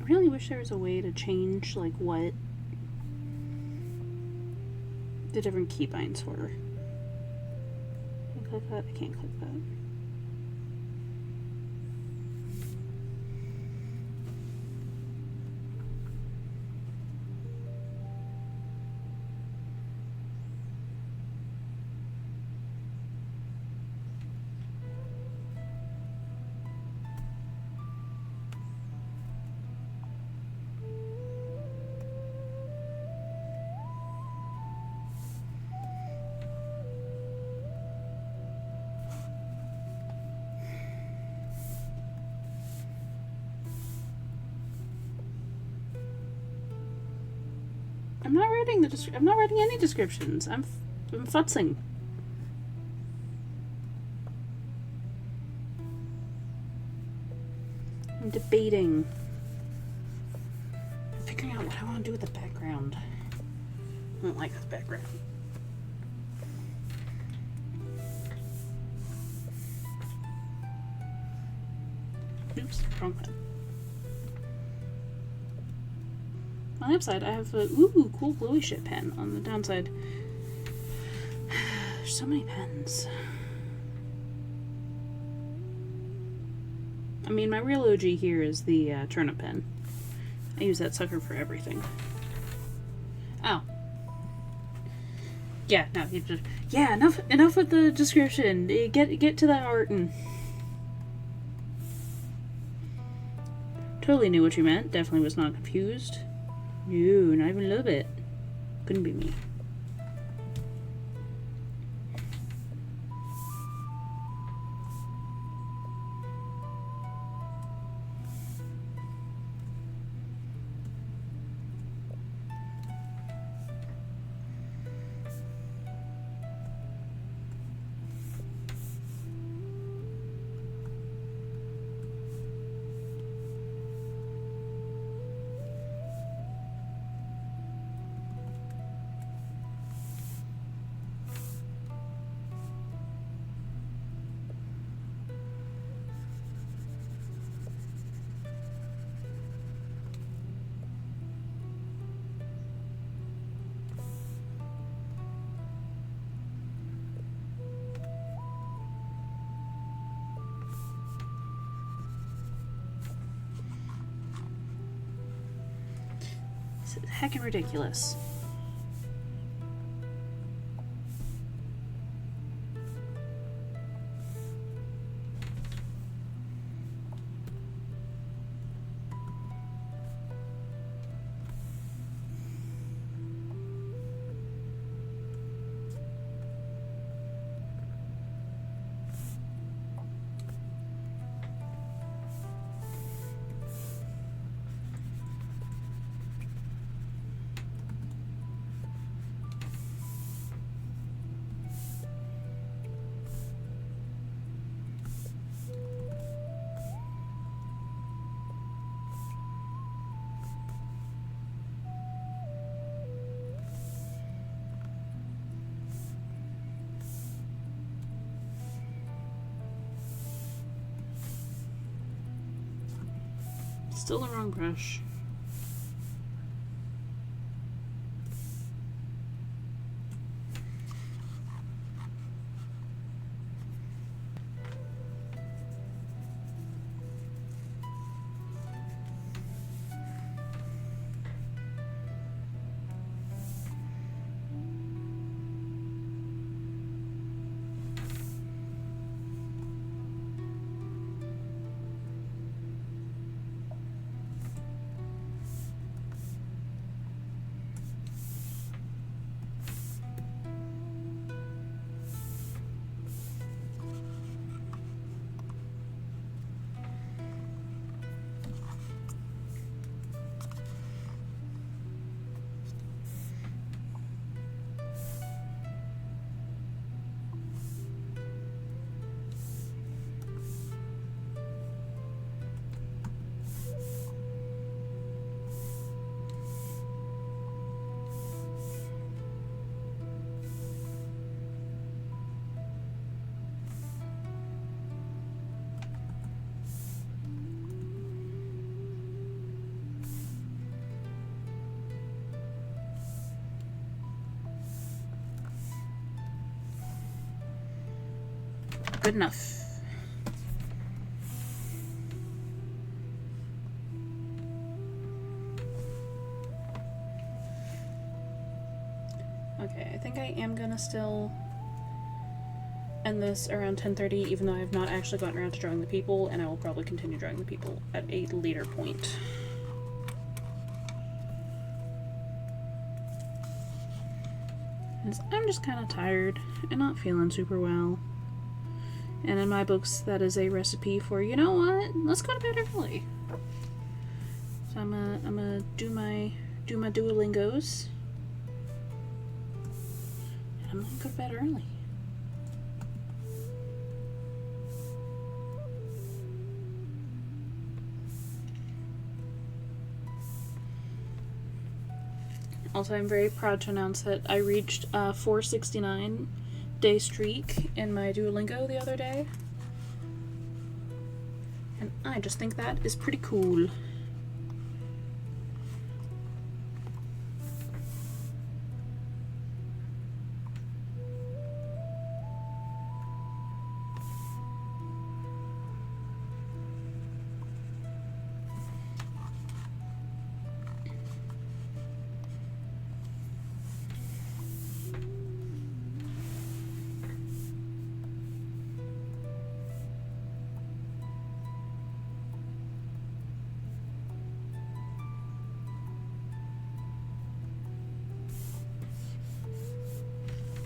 I really wish there was a way to change, like, what the different keybinds were. Can I click that? I can't click that. I'm not writing I'm not writing any descriptions. I'm futzing. I'm debating. I'm figuring out what I want to do with the background. I don't like this background. Oops, wrong pen. On the upside, I have a cool glowy shit pen. On the downside, there's so many pens. I mean, my real OG here is the turnip pen. I use that sucker for everything. Oh. Yeah, no, yeah, enough with the description. Get to that art and... Totally knew what you meant. Definitely was not confused. No, not even a little bit. Couldn't be me. This is heckin' ridiculous. Still the wrong brush. Good enough. Okay, I think I am gonna still end this around 10:30, even though I have not actually gotten around to drawing the people, and I will probably continue drawing the people at a later point. I'm just kind of tired and not feeling super well. And in my books, that is a recipe for, you know what, let's go to bed early. So I'm gonna do my Duolingos, I'm gonna go to bed early. Also, I'm very proud to announce that I reached a 469 day streak in my Duolingo the other day. And I just think that is pretty cool.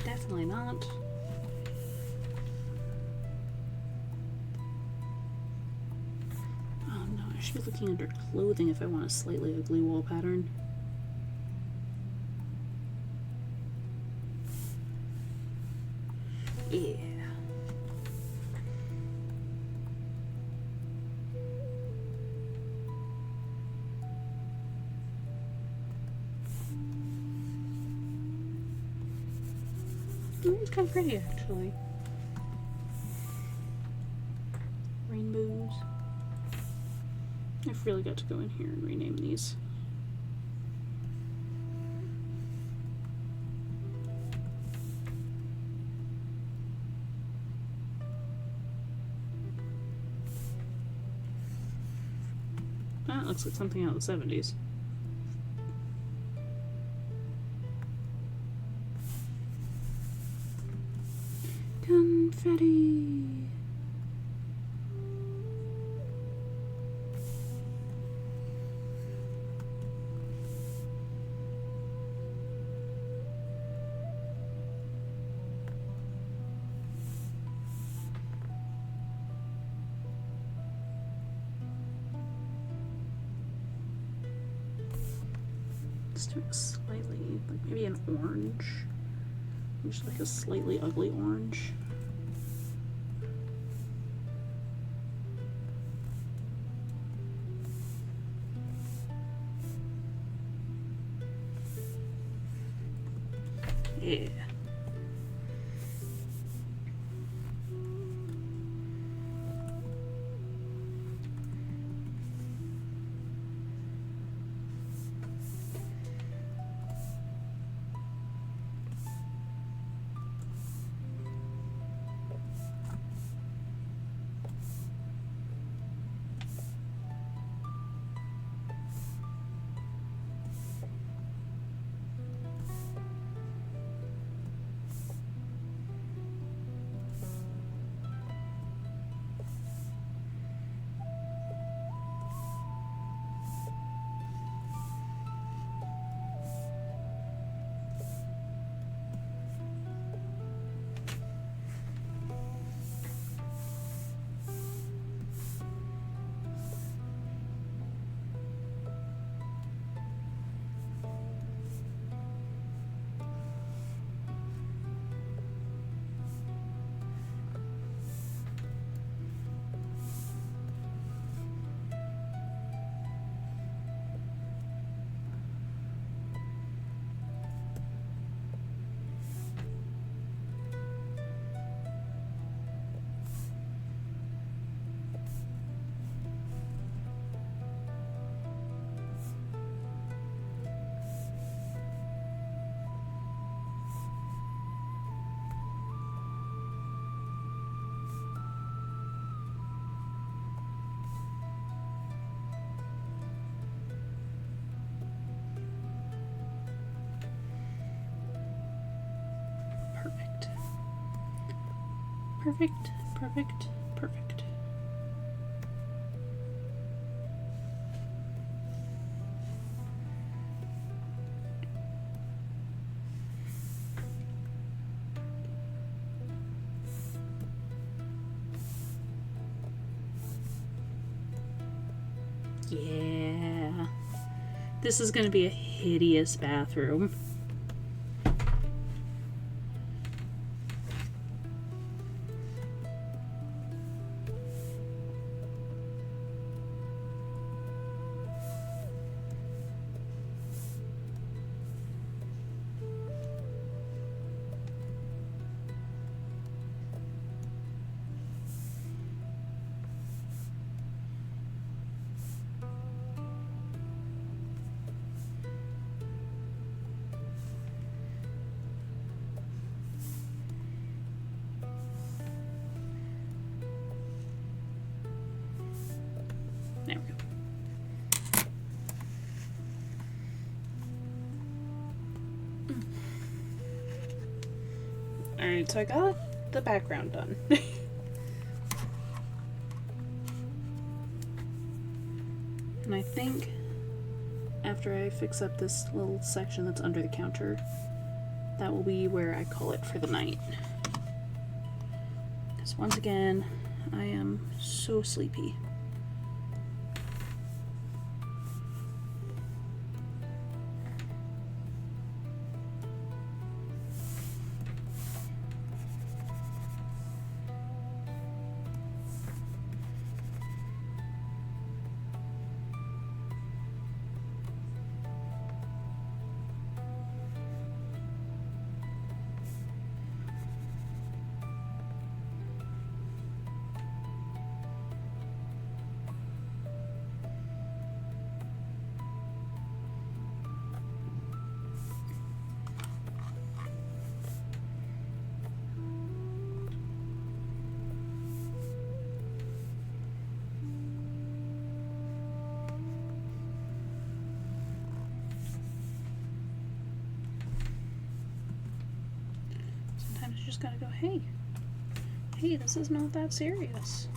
Definitely not. Oh no, I should be looking under clothing if I want a slightly ugly wall pattern. Yeah. It's kind of pretty, actually. Rainbows. I've really got to go in here and rename these. That looks like something out of the 70s. Confetti! Let's do it slightly, like maybe an orange. Just like a slightly ugly orange. Yeah. Perfect, perfect, perfect. Yeah. This is going to be a hideous bathroom. Alright, so I got the background done. And I think after I fix up this little section that's under the counter, that will be where I call it for the night. Because once again, I am so sleepy. Sometimes you just gotta go, hey, this is not that serious.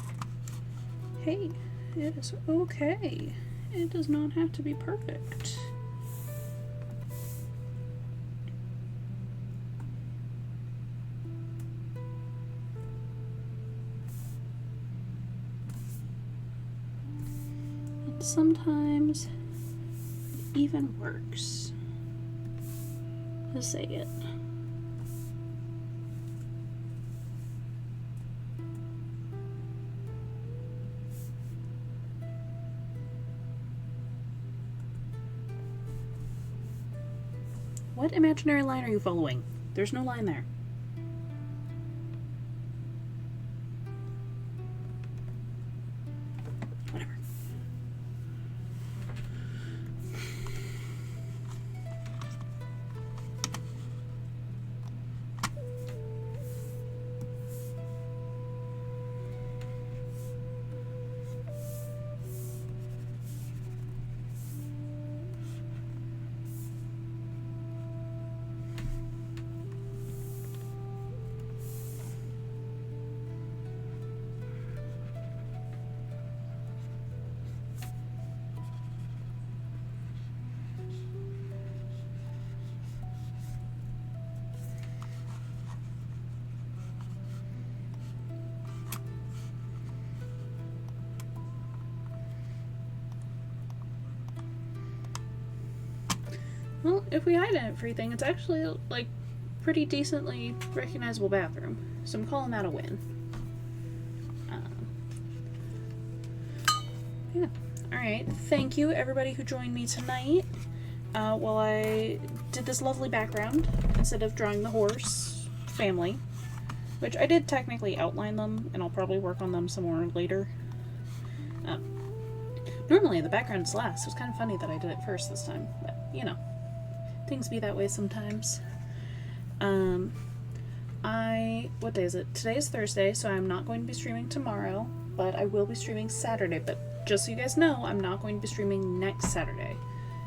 Hey, it is okay. It does not have to be perfect. And sometimes it even works to say it. What imaginary line are you following? There's no line there. Whatever. Well, if we hide everything, it's actually like pretty decently recognizable bathroom. So I'm calling that a win. Yeah. Alright, thank you everybody who joined me tonight while I did this lovely background instead of drawing the horse family, which I did technically outline them, and I'll probably work on them some more later. Normally the background's last. It was kind of funny that I did it first this time, but you know, things be that way sometimes. What day is it? Today is Thursday, so I'm not going to be streaming tomorrow, but I will be streaming Saturday. But just so you guys know, I'm not going to be streaming next Saturday,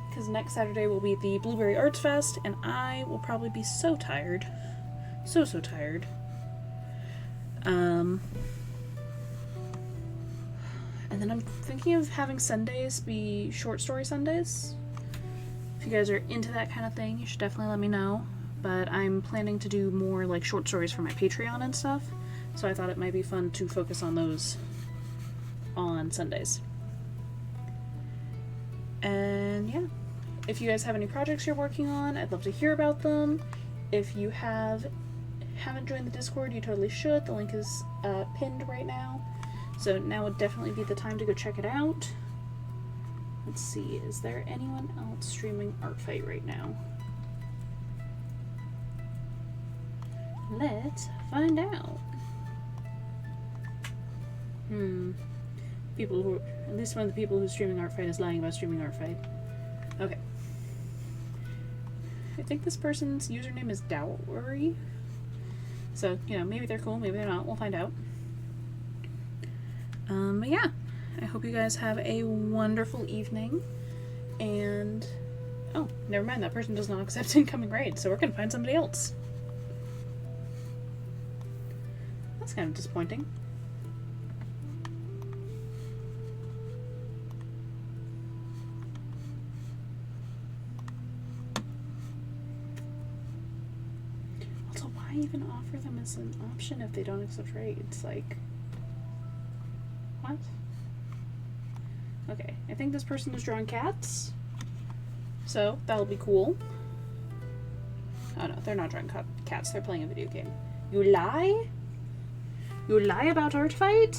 because next Saturday will be the Blueberry Arts Fest, and I will probably be so tired. So tired. And then I'm thinking of having Sundays be short story Sundays. If you guys are into that kind of thing, you should definitely let me know. But I'm planning to do more like short stories for my Patreon and stuff, so I thought it might be fun to focus on those on Sundays. And yeah, if you guys have any projects you're working on, I'd love to hear about them. If you haven't joined the Discord, you totally should. The link is pinned right now, so now would definitely be the time to go check it out. Let's see, is there anyone else streaming Art Fight right now? Let's find out. People who, at least one of the people who's streaming Art Fight is lying about streaming Art Fight. Okay. I think this person's username is Dowry. So, you know, maybe they're cool, maybe they're not. We'll find out. But yeah, I hope you guys have a wonderful evening. And, oh, never mind, that person does not accept incoming raids, so we're gonna find somebody else. That's kind of disappointing. Also, why even offer them as an option if they don't accept trades? Like, what? Okay, I think this person is drawing cats, so that'll be cool. Oh no, they're not drawing cats, they're playing a video game. You lie? You lie about art fight?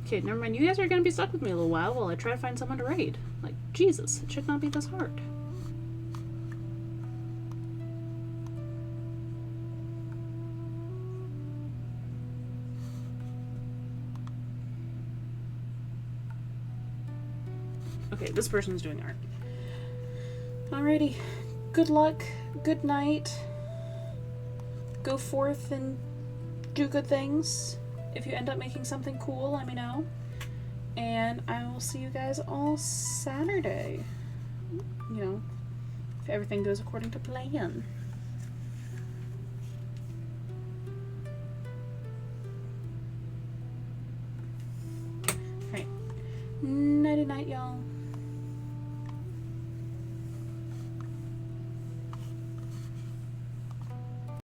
Okay, never mind. You guys are gonna be stuck with me a little while I try to find someone to raid. Like, Jesus, it should not be this hard. Okay, this person's doing art. Alrighty. Good luck. Good night. Go forth and do good things. If you end up making something cool, let me know. And I will see you guys all Saturday. You know, if everything goes according to plan. Alright. Nighty night, y'all.